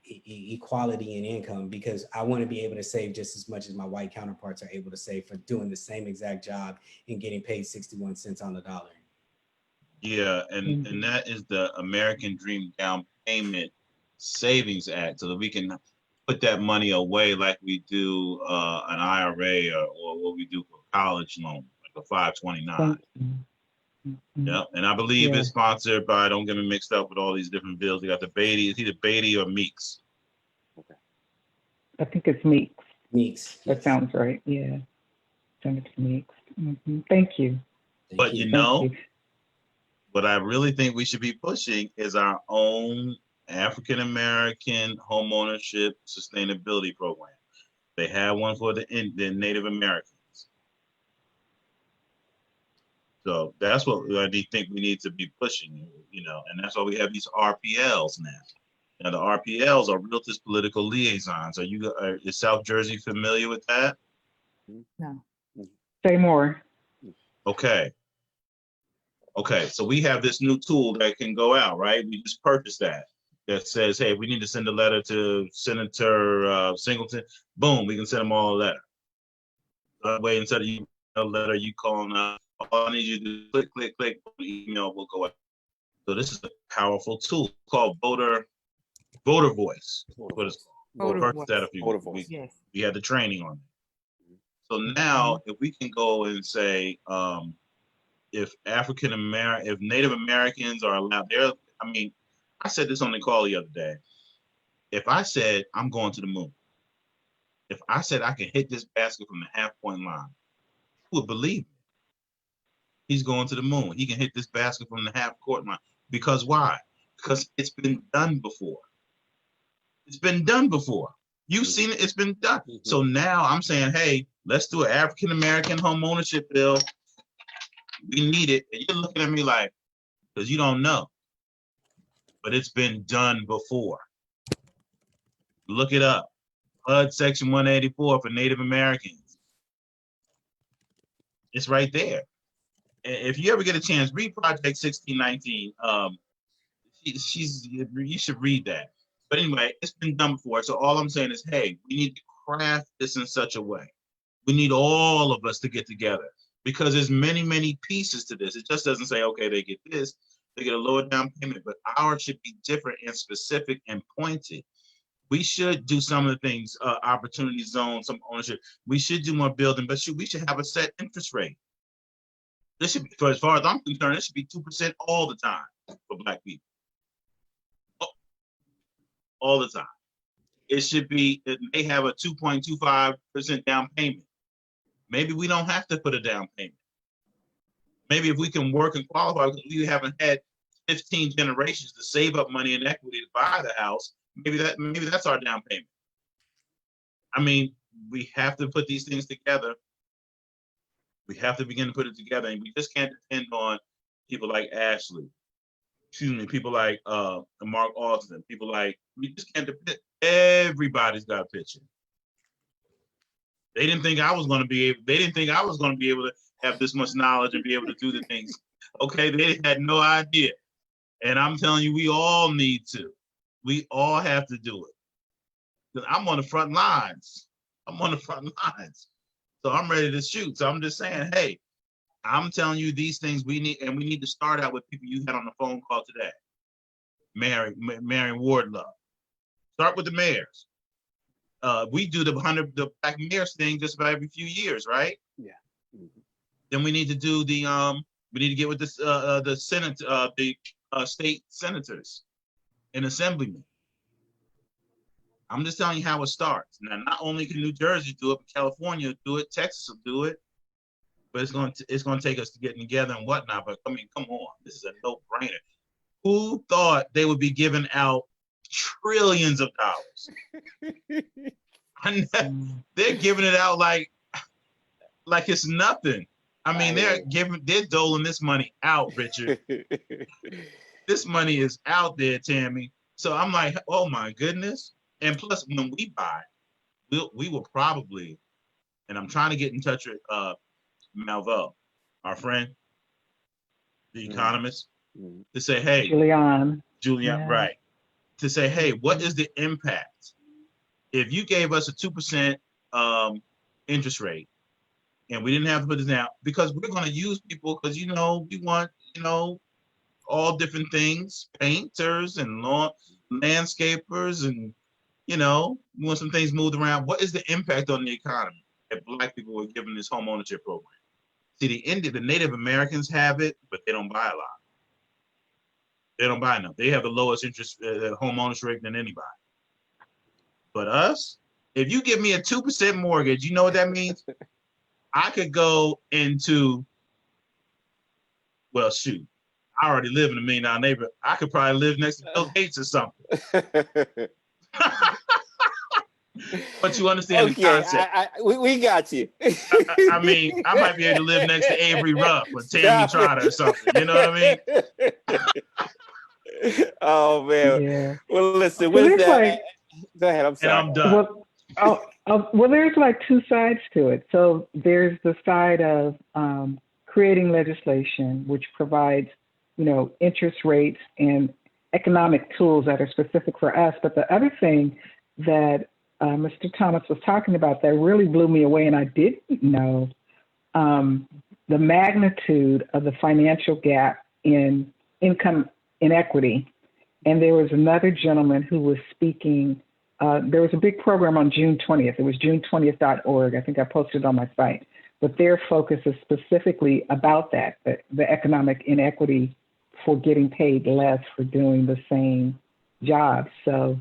S12: equality in income, because I want to be able to save just as much as my white counterparts are able to save for doing the same exact job and getting paid 61 cents on the dollar.
S10: Yeah, and that is the American Dream Down Payment Savings Act, so that we can put that money away like we do an IRA or what we do for college loan, like a 529. Yeah, and I believe it's sponsored by, don't get me mixed up with all these different bills. We got the Beatty, it's either Beatty or Meeks.
S2: Okay.
S13: I think it's Meeks.
S12: Meeks.
S13: That sounds right. Yeah. Senator Meeks. Thank you.
S10: But you know, what I really think we should be pushing is our own African-American homeownership sustainability program. They have one for the Native Americans. So that's what I think we need to be pushing, and that's why we have these RPLs now. Now the RPLs are Realtors Political Liaisons. Is South Jersey familiar with that?
S13: No. Say more.
S10: Okay, so we have this new tool that can go out, right? We just purchased that. that says, hey, we need to send a letter to Senator Singleton. Boom, we can send them all a letter. That way, instead of you a letter, you calling up, all I need you to do is click, the email will go out. So this is a powerful tool called voter voice. What it's called.
S1: Voter
S10: Purchased that a few weeks.
S1: Yes.
S10: We had the training on it. So now, if we can go and say, if Native Americans are allowed, I said this on the call the other day. If I said I'm going to the moon, if I said I can hit this basket from the half-point line, who would believe me? He's going to the moon. He can hit this basket from the half-court line. Because why? Because it's been done before. It's been done before. You've seen it. It's been done. So now I'm saying, hey, let's do an African American home ownership bill. We need it. And you're looking at me like, because you don't know. But it's been done before. Look it up. HUD Section 184 for Native Americans. It's right there. If you ever get a chance, read Project 1619. You should read that. But anyway, it's been done before. So all I'm saying is, hey, we need to craft this in such a way. We need all of us to get together because there's many, many pieces to this. It just doesn't say, okay, they get this, they get a lower down payment, but ours should be different and specific and pointed. We should do some of the things, opportunity zone, some ownership. We should do more building, but we should have a set interest rate. This should be, for as far as I'm concerned, it should be 2% all the time for Black people. All the time. It should be, it may have a 2.25% down payment. Maybe we don't have to put a down payment. Maybe if we can work and qualify, because we haven't had 15 generations to save up money and equity to buy the house, maybe that's our down payment. I mean, we have to put these things together. We have to begin to put it together, and we just can't depend on people like Ashley. People like Mark Austin, people like, we just can't depend. Everybody's got a pitch in. They didn't think I was going to be able to have this much knowledge and be able to do the things. Okay, they had no idea. And I'm telling you, we all need to. We all have to do it. Because I'm on the front lines. So I'm ready to shoot. So I'm just saying, hey, I'm telling you these things we need, and we need to start out with people you had on the phone call today. Mary Wardlow. Start with the mayors. We do the Black mayors thing just about every few years, right?
S2: Yeah.
S10: Then we need to do we need to get with the Senate, the state senators and assemblymen. I'm just telling you how it starts. Now, not only can New Jersey do it, but California do it, Texas will do it. But it's going to take us to getting together and whatnot. But I mean, come on, this is a no-brainer. Who thought they would be giving out trillions of dollars? They're giving it out like it's nothing. I mean, they're doling this money out, Richard. This money is out there, Tammy. So I'm like, oh my goodness. And plus, when we buy, we will probably, and I'm trying to get in touch with Malveaux, our friend, the economist, to say, hey,
S13: Julian,
S10: yeah. Right. To say, hey, what is the impact? If you gave us a 2% interest rate and we didn't have to put it down, because we're going to use people, because, we want, all different things, painters and landscapers, and, we want some things moved around. What is the impact on the economy if Black people were given this home ownership program? See, the Native Americans have it, but they don't buy a lot. They don't buy enough. They have the lowest interest home ownership rate than anybody. But us, if you give me a 2% mortgage, you know what that means? I could go into, well, shoot, I already live in a $1 million neighborhood. I could probably live next to Bill Gates or something. But you understand the concept.
S2: We got you.
S10: I mean, I might be able to live next to Avery Ruff or Tammy Trotter or something. You know what I mean?
S2: Oh man.
S13: Yeah.
S2: Well, listen. With that, go ahead. I'm sorry.
S10: And I'm done.
S13: Well, there's like two sides to it. So there's the side of creating legislation which provides, interest rates and economic tools that are specific for us. But the other thing that Mr. Thomas was talking about that really blew me away, and I didn't know the magnitude of the financial gap in income inequity. And there was another gentleman who was speaking. There was a big program on June 20th. It was june20th.org. I think I posted on my site. But their focus is specifically about that, the economic inequity for getting paid less for doing the same job. So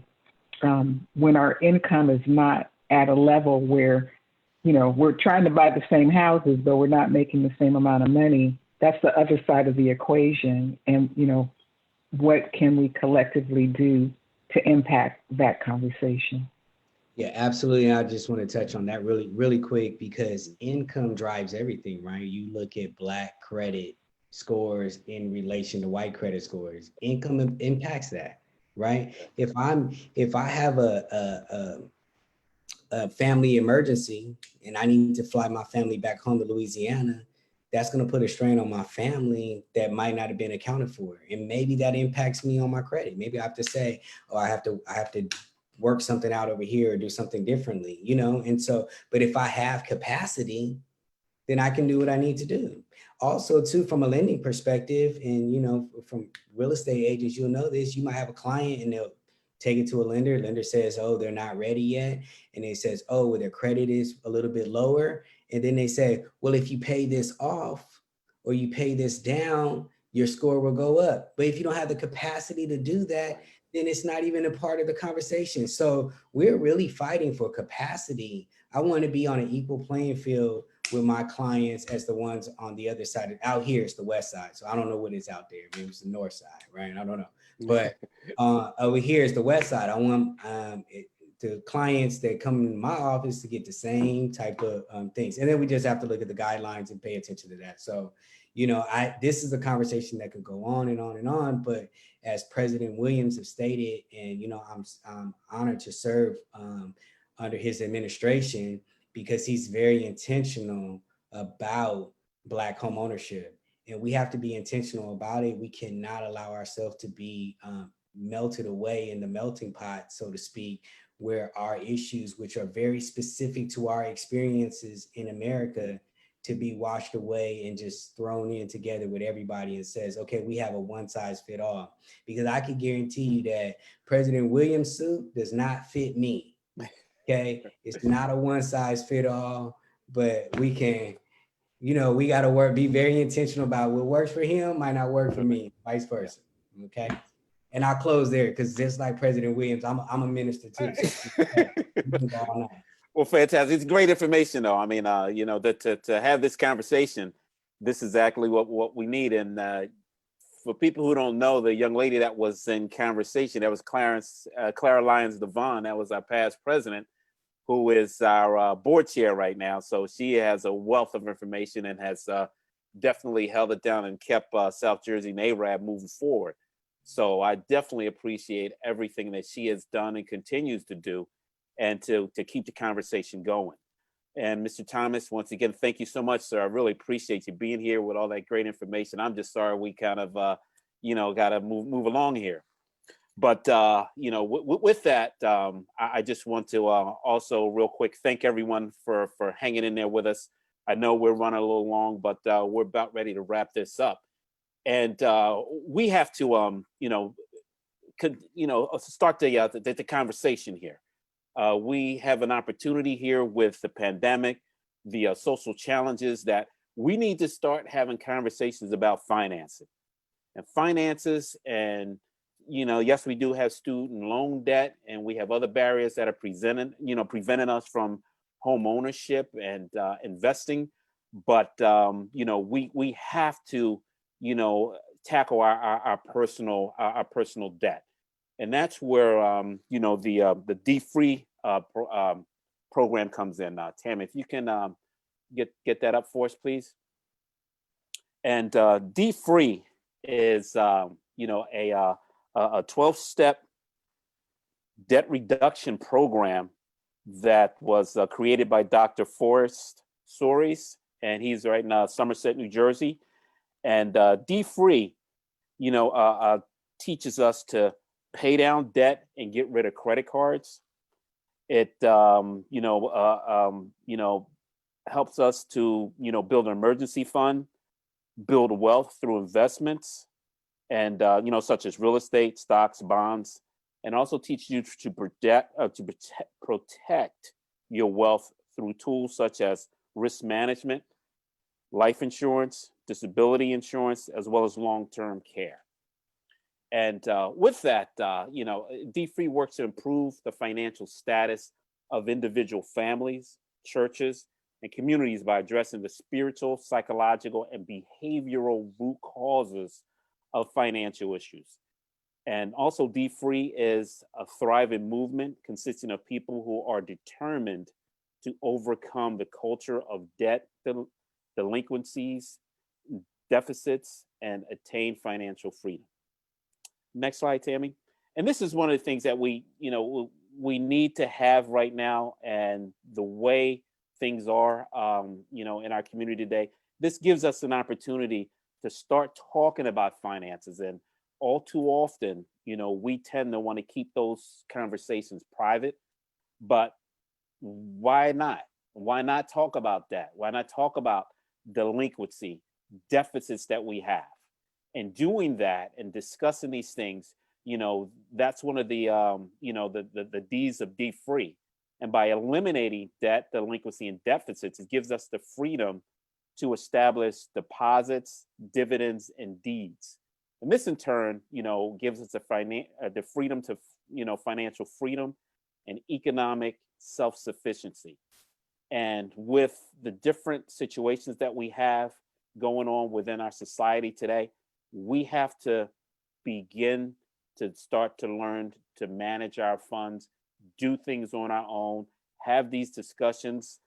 S13: when our income is not at a level where, you know, we're trying to buy the same houses, but we're not making the same amount of money, that's the other side of the equation. And, you know, what can we collectively do to impact that conversation?
S12: Yeah, absolutely. And I just want to touch on that really, really quick, because income drives everything, right? You look at Black credit scores in relation to white credit scores. Income impacts that, right? If I have a family emergency and I need to fly my family back home to Louisiana, that's going to put a strain on my family that might not have been accounted for. And maybe that impacts me on my credit. Maybe I have to say, oh, I have to work something out over here or do something differently, you know? And so, but if I have capacity, then I can do what I need to do. Also too, from a lending perspective, and, you know, from real estate agents, you'll know this, you might have a client and they'll take it to a lender. Lender says, oh, they're not ready yet. And it says, oh, well, their credit is a little bit lower. And then they say, well, if you pay this off or you pay this down, your score will go up. But if you don't have the capacity to do that, then it's not even a part of the conversation. So we're really fighting for capacity. I want to be on an equal playing field with my clients as the ones on the other side. Out here, it's the west side. So I don't know what is out there. Maybe it's the north side, right? I don't know. But over here is the west side. I want the clients that come in my office to get the same type of things. And then we just have to look at the guidelines and pay attention to that. So, you know, this is a conversation that could go on and on and on. But as President Williams have stated, and, you know, I'm honored to serve under his administration, because he's very intentional about Black home ownership. And we have to be intentional about it. We cannot allow ourselves to be melted away in the melting pot, so to speak, where our issues, which are very specific to our experiences in America, to be washed away and just thrown in together with everybody and says, okay, we have a one size fit all. Because I can guarantee you that President Williams' suit does not fit me. Okay, it's not a one size fit all, but we can, you know, we got to be very intentional about what works for him might not work for me, vice versa. Okay. And I'll close there, because just like President Williams, I'm a minister too. So
S2: well, fantastic. It's great information, though. I mean, you know, that to have this conversation, this is exactly what we need. And for people who don't know, the young lady that was in conversation, that was Clara Lyons Devon. That was our past president, who is our board chair right now. So she has a wealth of information and has definitely held it down and kept South Jersey NAREB moving forward. So I definitely appreciate everything that she has done and continues to do, and to keep the conversation going. And Mr. Thomas, once again, thank you so much, sir. I really appreciate you being here with all that great information. I'm just sorry we kind of, you know, got to move along here. But, you know, with that, I just want to also real quick thank everyone for hanging in there with us. I know we're running a little long, but we're about ready to wrap this up. And we have to, you know, start the conversation here. We have an opportunity here with the pandemic, the social challenges, that we need to start having conversations about finances. And, you know, yes, we do have student loan debt, and we have other barriers that are preventing us from home ownership and investing. But, you know, we have to, you know, tackle our personal debt. And that's where, you know, the Dfree program comes in. Tammy, if you can get that up for us, please. And Dfree is, you know, a 12-step debt reduction program that was created by Dr. Forrest Soares, and he's right in Somerset, New Jersey. And Dfree, you know, teaches us to pay down debt and get rid of credit cards. It helps us to build an emergency fund, build wealth through investments, and such as real estate, stocks, bonds, and also teach you to protect your wealth through tools such as risk management, life insurance, disability insurance, as well as long-term care. And with that, Dfree works to improve the financial status of individual families, churches, and communities by addressing the spiritual, psychological, and behavioral root causes of financial issues. And also, Dfree is a thriving movement consisting of people who are determined to overcome the culture of debt, delinquencies, deficits, and attain financial freedom. Next slide, Tammy. And this is one of the things that we need to have right now, and the way things are, in our community today, this gives us an opportunity to start talking about finances. And all too often, we tend to want to keep those conversations private, but why not? Why not talk about that? Why not talk about delinquency, deficits that we have? And doing that and discussing these things, that's one of the, the D's of Dfree. And by eliminating debt, delinquency, and deficits, it gives us the freedom to establish deposits, dividends, and deeds. And this in turn, gives us the freedom to, financial freedom and economic self-sufficiency. And with the different situations that we have going on within our society today, we have to begin to start to learn to manage our funds, do things on our own, have these discussions,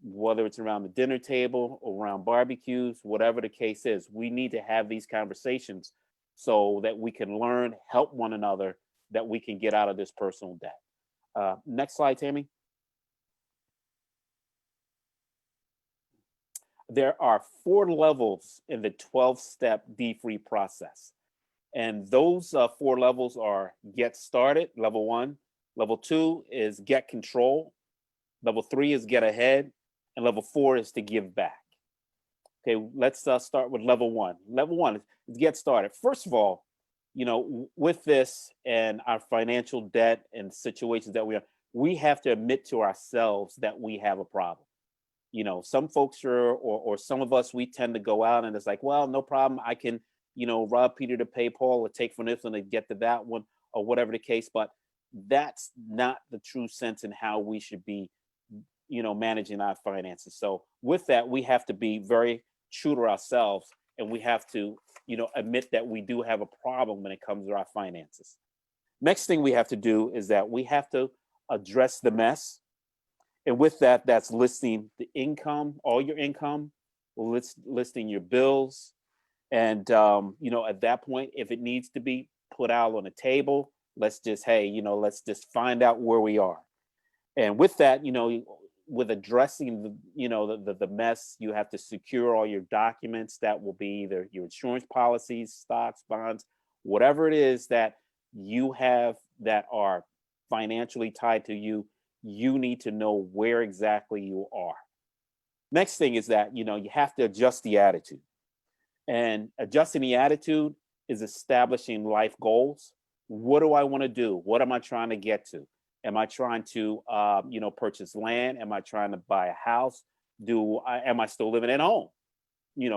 S2: whether it's around the dinner table or around barbecues, whatever the case is. We need to have these conversations so that we can learn, help one another, that we can get out of this personal debt. Next slide, Tammy. There are 4 levels in the 12-step Dfree process. And those 4 levels are get started, level 1. Level 2 is get control. Level 3 is get ahead. And level 4 is to give back. Okay, let's start with level 1. Level 1 is get started. First of all, with this and our financial debt and situations that we have to admit to ourselves that we have a problem. Some folks or some of us, we tend to go out and it's like, well, no problem. I can, rob Peter to pay Paul, or take from this one to get to that one, or whatever the case. But that's not the true sense in how we should be, managing our finances. So with that, we have to be very true to ourselves, and we have to, admit that we do have a problem when it comes to our finances. Next thing we have to do is that we have to address the mess. And with that, that's listing the income, all your income, listing your bills. And, at that point, if it needs to be put out on a table, let's just find out where we are. And with that, with addressing the mess, you have to secure all your documents. That will be either your insurance policies, stocks, bonds, whatever it is that you have that are financially tied to you. You need to know where exactly you are. Next thing is that, you have to adjust the attitude. And adjusting the attitude is establishing life goals. What do I want to do? What am I trying to get to? Am I trying to, purchase land? Am I trying to buy a house? Am I still living at home?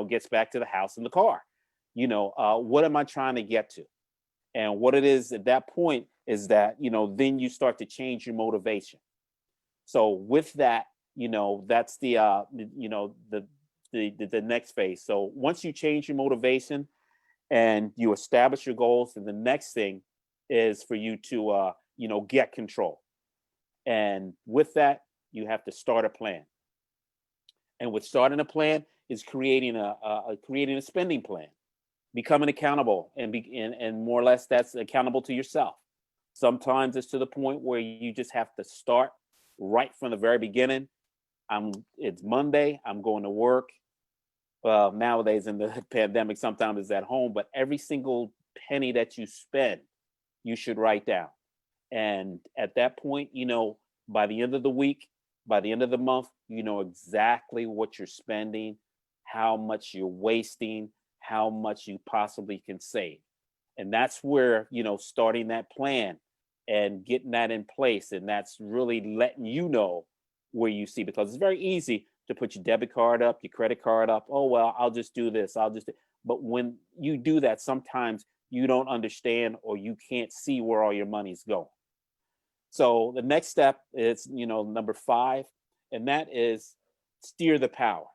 S2: Gets back to the house and the car. What am I trying to get to? And what it is at that point is that, then you start to change your motivation. So with that, that's the next phase. So once you change your motivation and you establish your goals, then the next thing is for you to, get control. And with that, you have to start a plan. And with starting a plan is creating a spending plan, becoming accountable, and more or less that's accountable to yourself. Sometimes it's to the point where you just have to start right from the very beginning. It's Monday, I'm going to work. Well, nowadays in the pandemic, sometimes it's at home, but every single penny that you spend, you should write down. And at that point, by the end of the week, by the end of the month, you know exactly what you're spending, how much you're wasting, how much you possibly can save. And that's where, starting that plan and getting that in place. And that's really letting you know where you see, because it's very easy to put your debit card up, your credit card up. Oh, well, I'll just do this. But when you do that, sometimes you don't understand or you can't see where all your money's going. So the next step is, number 5, and that is steer the power.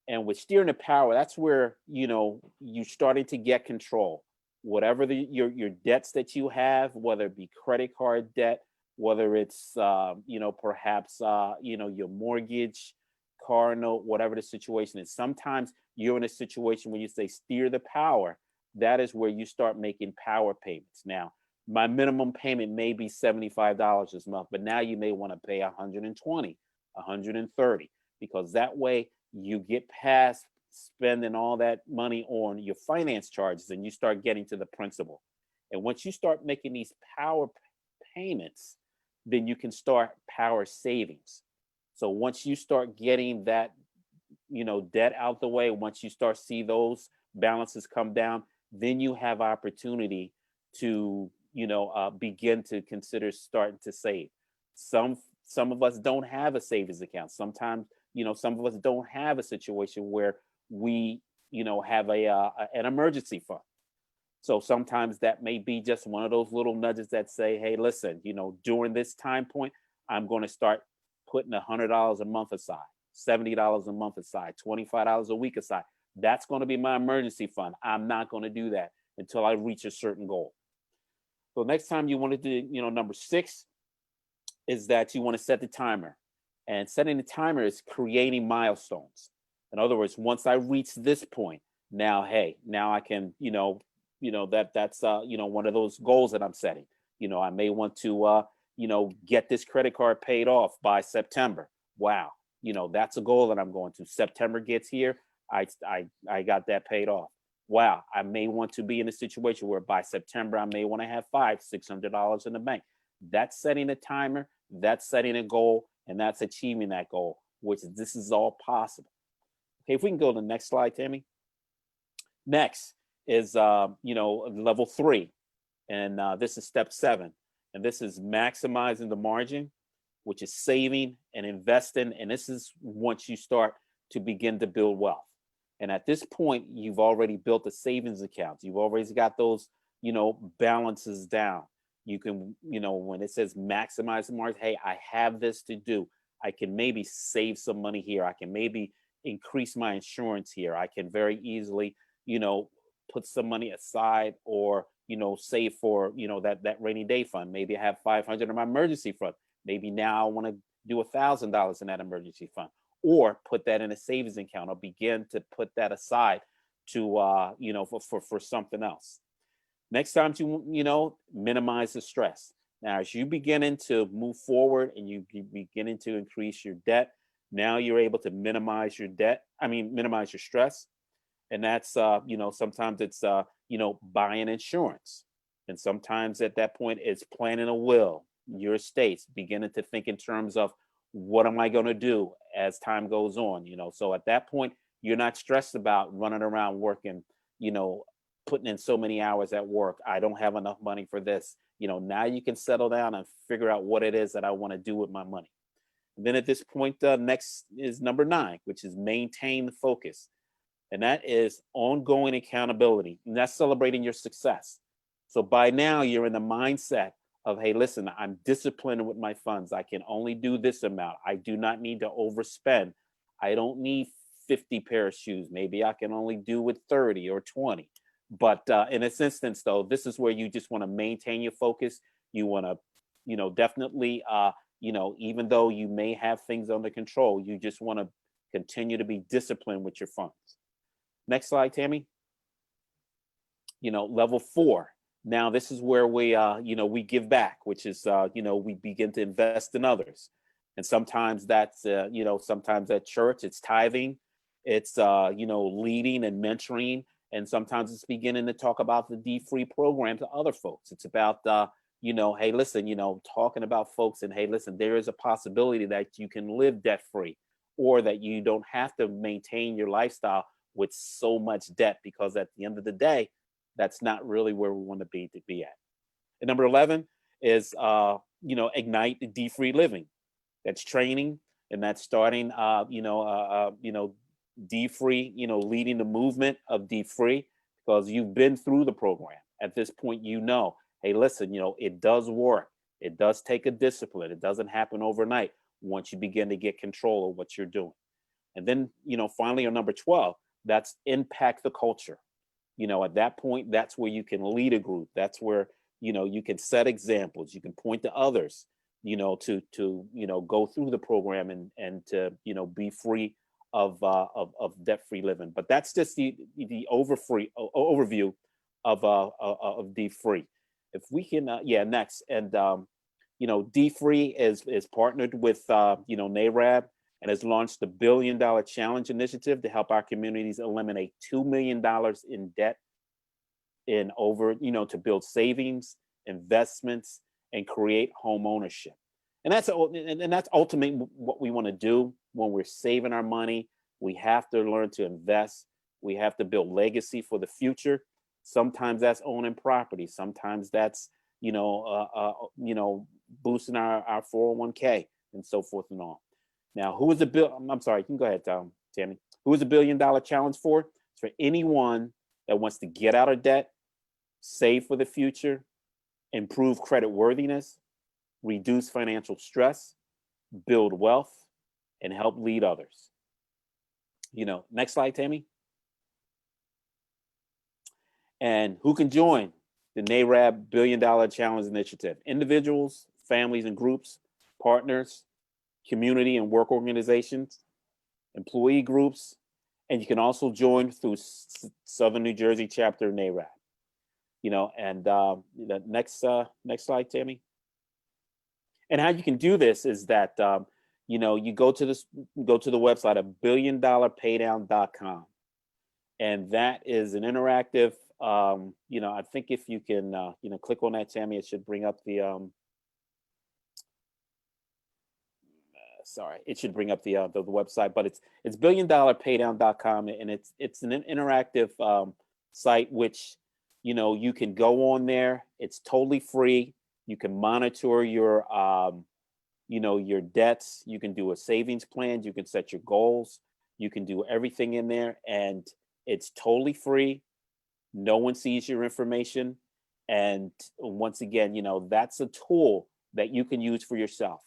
S2: And with steering the power, that's where, you're starting to get control. Whatever your debts that you have, whether it be credit card debt, whether it's, perhaps, your mortgage, car note, whatever the situation is. Sometimes you're in a situation where you say steer the power. That is where you start making power payments. Now, my minimum payment may be $75 this month, but now you may want to pay $120, $130, because that way you get past spending all that money on your finance charges and you start getting to the principal. And once you start making these power payments, then you can start power savings. So once you start getting that, debt out the way, once you start see those balances come down, then you have opportunity to, begin to consider starting to save. Some of us don't have a savings account. Sometimes, some of us don't have a situation where we, have an emergency fund. So sometimes that may be just one of those little nudges that say, hey, listen, during this time point, I'm going to start putting $100 a month aside, $70 a month aside, $25 a week aside. That's going to be my emergency fund. I'm not going to do that until I reach a certain goal. So next time you want to do, number 6 is that you want to set the timer. And setting the timer is creating milestones. In other words, once I reach this point, now I can, that's one of those goals that I'm setting. I may want to, get this credit card paid off by September. Wow. That's a goal that I'm going to. September gets here. I got that paid off. Wow. I may want to be in a situation where by September, I may want to have $500-$600 in the bank. That's setting a timer. That's setting a goal, and that's achieving that goal, which this is all possible. Okay. If we can go to the next slide, Tammy. Next is, level 3. And this is step 7. And this is maximizing the margin, which is saving and investing. And this is once you start to begin to build wealth. And at this point, you've already built a savings account. You've always got those, balances down. You can, when it says maximize the margin, hey, I have this to do. I can maybe save some money here. I can maybe increase my insurance here. I can very easily, put some money aside or, save for, that rainy day fund. Maybe I have $500 in my emergency fund. Maybe now I want to do $1,000 in that emergency fund, or put that in a savings account or begin to put that aside to, for something else. Next time to, minimize the stress. Now, as you beginning to move forward and you beginning to increase your debt, now you're able to minimize your stress. And that's, sometimes it's, buying insurance. And sometimes at that point, it's planning a will, your estates, beginning to think in terms of what am I going to do as time goes on, So at that point, you're not stressed about running around working, putting in so many hours at work. I don't have enough money for this. Now you can settle down and figure out what it is that I want to do with my money. And then at this point, next is number 9, which is maintain the focus. And that is ongoing accountability. And that's celebrating your success. So by now you're in the mindset of, hey, listen, I'm disciplined with my funds. I can only do this amount. I do not need to overspend. I don't need 50 pair of shoes. Maybe I can only do with 30 or 20. But in this instance, though, this is where you just want to maintain your focus. You want to, definitely, even though you may have things under control, you just want to continue to be disciplined with your funds. Next slide, Tammy. Level 4. Now, this is where we, we give back, which is, we begin to invest in others. And sometimes that's, sometimes at church, it's tithing, it's, leading and mentoring And sometimes it's beginning to talk about the Dfree program to other folks. It's about, you know, hey, listen, you know, talking about folks and hey, listen, there is a possibility that you can live debt free, or that you don't have to maintain your lifestyle with so much debt, because at the end of the day, that's not really where we want to be at. And number 11 is, you know, ignite the Dfree living. That's training, and that's starting, you know, Dfree, you know, leading the movement of Dfree, because you've been through the program. At this point, you know, hey, listen, you know, it does work. It does take a discipline. It doesn't happen overnight once you begin to get control of what you're doing. And then, you know, finally on number 12, that's impact the culture. You know, at that point, that's where you can lead a group. That's where, you know, you can set examples. You can point to others, you know, to you know, go through the program and to, you know, be free of debt-free living. But that's just the overview of Dfree. If we can, yeah, next. And you know, Dfree is partnered with you know, NAREB, and has launched the $1 Billion Challenge Initiative to help our communities eliminate $2 million in debt in over, you know, to build savings, investments, and create home ownership. And that's ultimately what we want to do when we're saving our money. We have to learn to invest. We have to build legacy for the future. Sometimes that's owning property. Sometimes that's, you know, boosting our 401k and so forth and on. Now, who is the bill? I'm sorry, you can go ahead, Tammy. Who is the $1 Billion Challenge for? It's for anyone that wants to get out of debt, save for the future, improve credit worthiness, reduce financial stress, build wealth, and help lead others. You know, next slide, Tammy. And who can join the NAREB $1 Billion Challenge Initiative? Individuals, families and groups, partners, community and work organizations, employee groups, and you can also join through Southern New Jersey chapter NAREB. You know, and the next slide, Tammy. And how you can do this is that you know, you go to the website of $1billionpaydown.com, and that is an interactive. You know, I think if you can you know, click on that, Tammy, it should bring up the sorry, it should bring up the website, but it's $1billionpaydown.com, and it's an interactive site which, you know, you can go on there. It's totally free. You can monitor your you know, your debts. You can do a savings plan. You can set your goals. You can do everything in there, and it's totally free. No one sees your information. And once again, you know, that's a tool that you can use for yourself.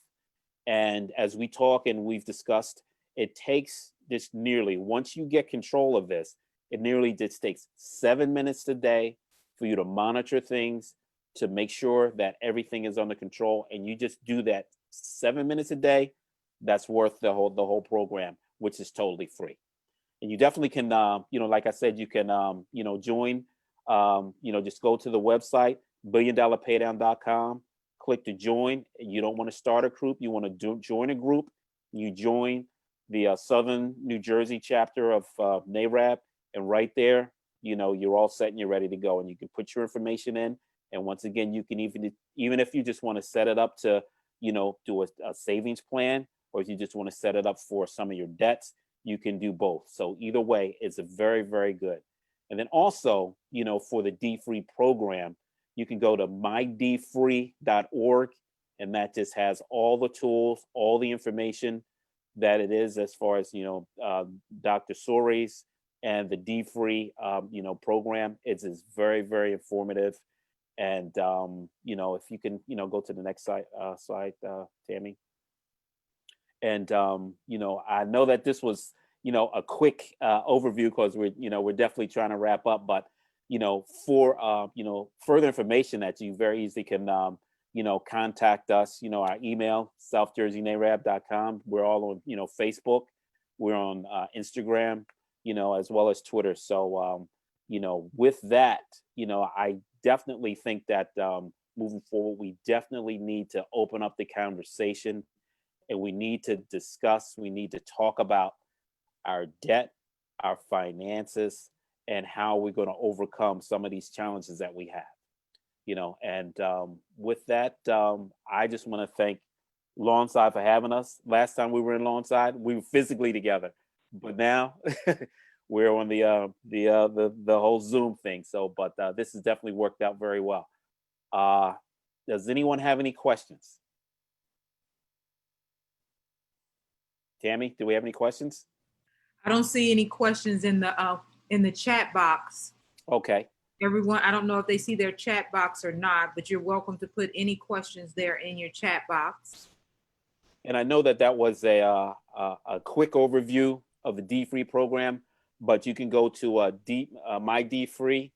S2: And as we talk and we've discussed, it takes this nearly, once you get control of this, it nearly just takes 7 minutes a day for you to monitor things, to make sure that everything is under control. And you just do that 7 minutes a day. That's worth the whole program, which is totally free. And you definitely can, you know, like I said, you can, you know, join, you know, just go to the website, $1billionpaydown.com. Click to join. You don't want to start a group. You want to join a group. You join the Southern New Jersey chapter of NAREB, and right there, you know, you're all set and you're ready to go. And you can put your information in. And once again, you can even if you just want to set it up to, you know, do a savings plan, or if you just want to set it up for some of your debts, you can do both. So either way, it's a very, very good. And then also, you know, for the Dfree program, you can go to mydfree.org, and that just has all the tools, all the information that it is as far as, you know, Dr. Soares and the Dfree, you know, program. It's very, very informative. And, you know, if you can, you know, go to the next slide, Tammy. And, you know, I know that this was, you know, a quick overview, because we're definitely trying to wrap up, but you know, for you know, further information that you very easily can you know, contact us. You know, our email, southjerseynareb.com. We're all on, you know, Facebook. We're on Instagram, you know, as well as Twitter. So you know, with that, you know, I definitely think that moving forward, we definitely need to open up the conversation, and we need to discuss, we need to talk about our debt, our finances, and how we're going to overcome some of these challenges that we have. And with that, I just want to thank Lawnside for having us. Last time we were in Lawnside, we were physically together, but now we're on the whole Zoom thing. So, but this has definitely worked out very well. Does anyone have any questions? Tammy, do we have any questions?
S1: I don't see any questions in the chat box.
S2: Okay.
S1: Everyone, I don't know if they see their chat box or not, but you're welcome to put any questions there in your chat box.
S2: And I know that was a quick overview of the Dfree program, but you can go to mydfree.org.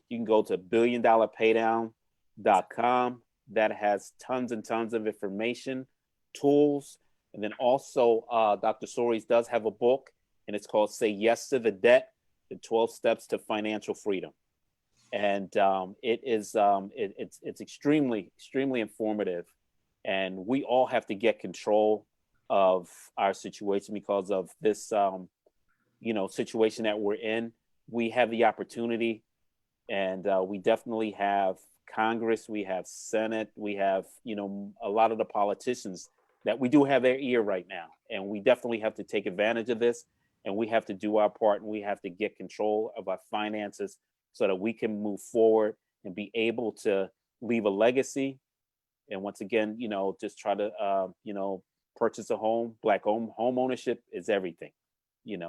S2: You can go to billiondollarpaydown.com. That has tons and tons of information, tools. And then also Dr. Soares does have a book, and it's called Say Yes to the Debt, the 12 Steps to Financial Freedom. And it's extremely, extremely informative. And we all have to get control of our situation because of this, situation that we're in. We have the opportunity, and we definitely have Congress, we have Senate, we have, a lot of the politicians that we do have their ear right now. And we definitely have to take advantage of this, and we have to do our part, and we have to get control of our finances so that we can move forward and be able to leave a legacy. And once again, just try to, purchase a home. Black home ownership is everything,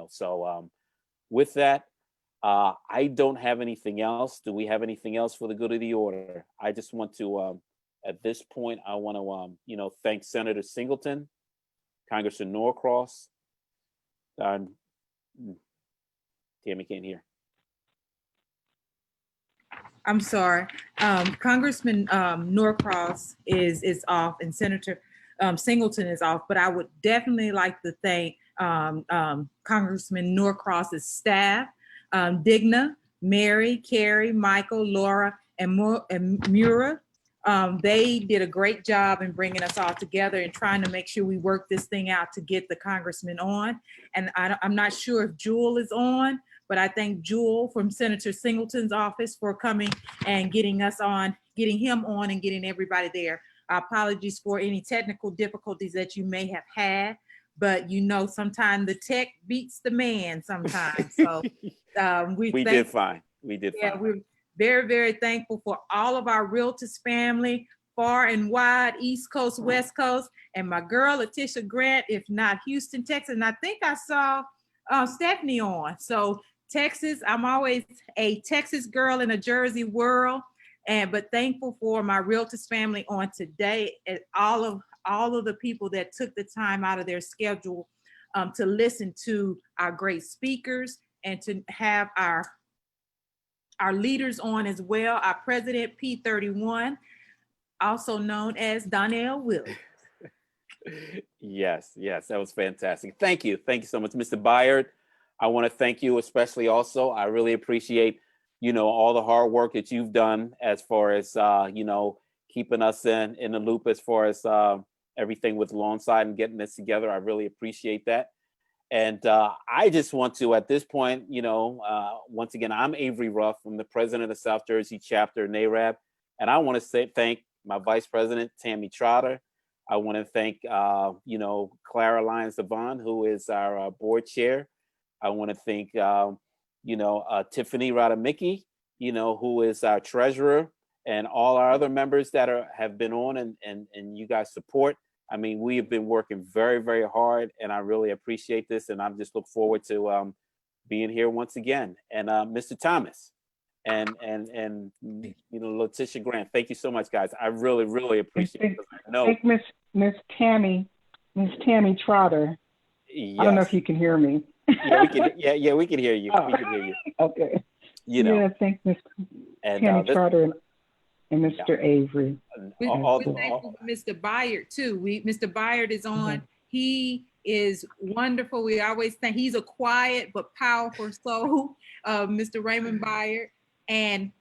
S2: So with that, I don't have anything else. Do we have anything else for the good of the order? I just want to, at this point, I want to, thank Senator Singleton, Congressman Norcross. Tammy can't hear.
S1: I'm sorry. Congressman Norcross is off, and Senator Singleton is off, but I would definitely like to thank Congressman Norcross's staff, Digna, Mary, Carrie, Michael, Laura, and Mura. They did a great job in bringing us all together and trying to make sure we work this thing out to get the congressman on. And I'm not sure if Jewel is on, but I thank Jewel from Senator Singleton's office for coming and getting him on and getting everybody there. Apologies for any technical difficulties that you may have had, but sometimes the tech beats the man sometimes. So we
S2: did fine. We did fine.
S1: We're very, very thankful for all of our Realtors family, far and wide, East Coast, West Coast, and my girl, LaTisha Grant, if not Houston, Texas. And I think I saw Stephanie on. So Texas, I'm always a Texas girl in a Jersey world, but thankful for my Realtors family on today, and all of the people that took the time out of their schedule to listen to our great speakers and to have our leaders on as well. Our president, P31, also known as Donnell Williams.
S2: Yes, that was fantastic. Thank you so much, Mr. Byard. I want to thank you especially also. I really appreciate, all the hard work that you've done as far as, keeping us in the loop as far as everything with Lawnside and getting this together. I really appreciate that. And I just want to, at this point, once again, I'm Avery Ruff. I'm the president of the South Jersey chapter, NAREB. And I want to thank my vice president, Tammy Trotter. I want to thank, Clara Lyons-Devon, who is our board chair. I want to thank, Tiffany Radamicki, who is our treasurer, and all our other members that have been on and you guys support. I mean, we have been working very, very hard, and I really appreciate this. And I just look forward to being here once again. And Mr. Thomas and LaTisha Grant, thank you so much, guys. I really, really appreciate it.
S13: Thank Miss Tammy Trotter.
S2: Yes.
S13: I don't know if you can hear me.
S2: We can hear you.
S13: Oh.
S2: We can hear you.
S13: Okay. Thank Miss
S2: And
S13: Tammy Trotter and Mr. Avery.
S1: We're thankful for Mr. Byard too. Mr. Byard is on. Mm-hmm. He is wonderful. We always think he's a quiet but powerful soul, Mr. Raymond Byard. And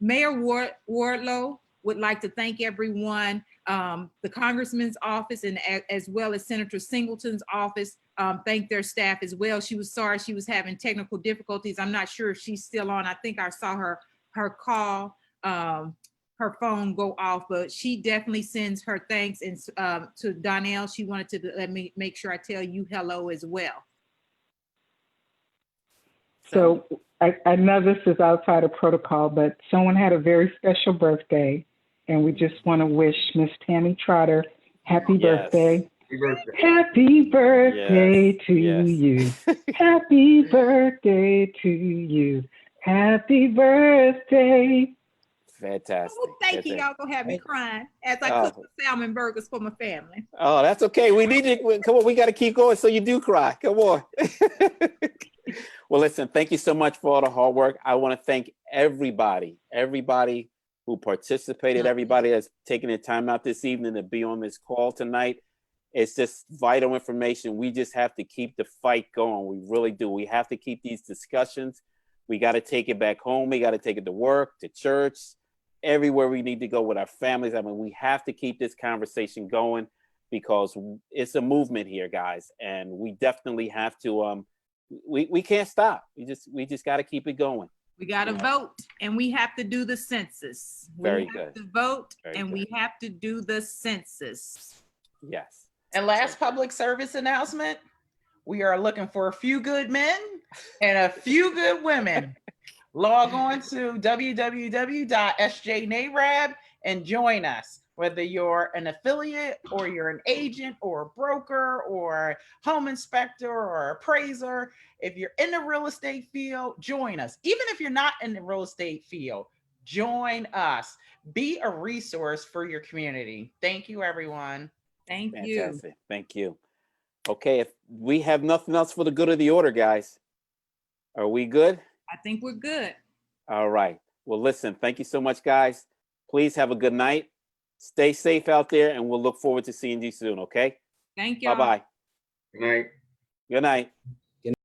S1: Mayor Wardlow would like to thank everyone the Congressman's office and as well as Senator Singleton's office thank their staff as well. She was sorry she was having technical difficulties. I'm not sure if she's still on. I think I saw her call, her phone go off, but she definitely sends her thanks. And to Donnell, she wanted to let me make sure I tell you hello as well.
S13: So I know this is outside of protocol, but someone had a very special birthday, and we just want to wish Miss Tammy Trotter happy birthday. Happy birthday to you. Happy birthday to you. Happy birthday.
S2: Fantastic.
S1: Oh, thank you. Y'all gonna have me crying as I cook the salmon burgers for my family.
S2: Oh, that's okay. We need to, come on, we got to keep going so you do cry. Come on. Well, listen, thank you so much for all the hard work. I want to thank everybody who participated, everybody that's taking the time out this evening to be on this call tonight. It's just vital information. We just have to keep the fight going. We really do. We have to keep these discussions. We got to take it back home. We got to take it to work, to church, everywhere we need to go with our families. I mean, we have to keep this conversation going because it's a movement here, guys. And we definitely have to, we can't stop. We just got to keep it going.
S1: We got to vote, and we have to do the census.
S2: Very
S1: we have
S2: good.
S1: to vote,
S2: Very
S1: and
S2: good.
S1: we have to do the census.
S2: Yes.
S4: And last public service announcement, we are looking for a few good men and a few good women. Log on to www.sjnareb and join us. Whether you're an affiliate or you're an agent or a broker or home inspector or appraiser, if you're in the real estate field, join us. Even if you're not in the real estate field, join us. Be a resource for your community. Thank you, everyone.
S1: Thank
S2: Fantastic. Thank you. Okay, if we have nothing else for the good of the order, guys, are we good?
S1: I think we're good.
S2: All right. Well, listen, thank you so much, guys. Please have a good night. Stay safe out there, and we'll look forward to seeing you soon, okay?
S1: Thank you.
S2: Bye-bye.
S3: Good night.
S2: Good night.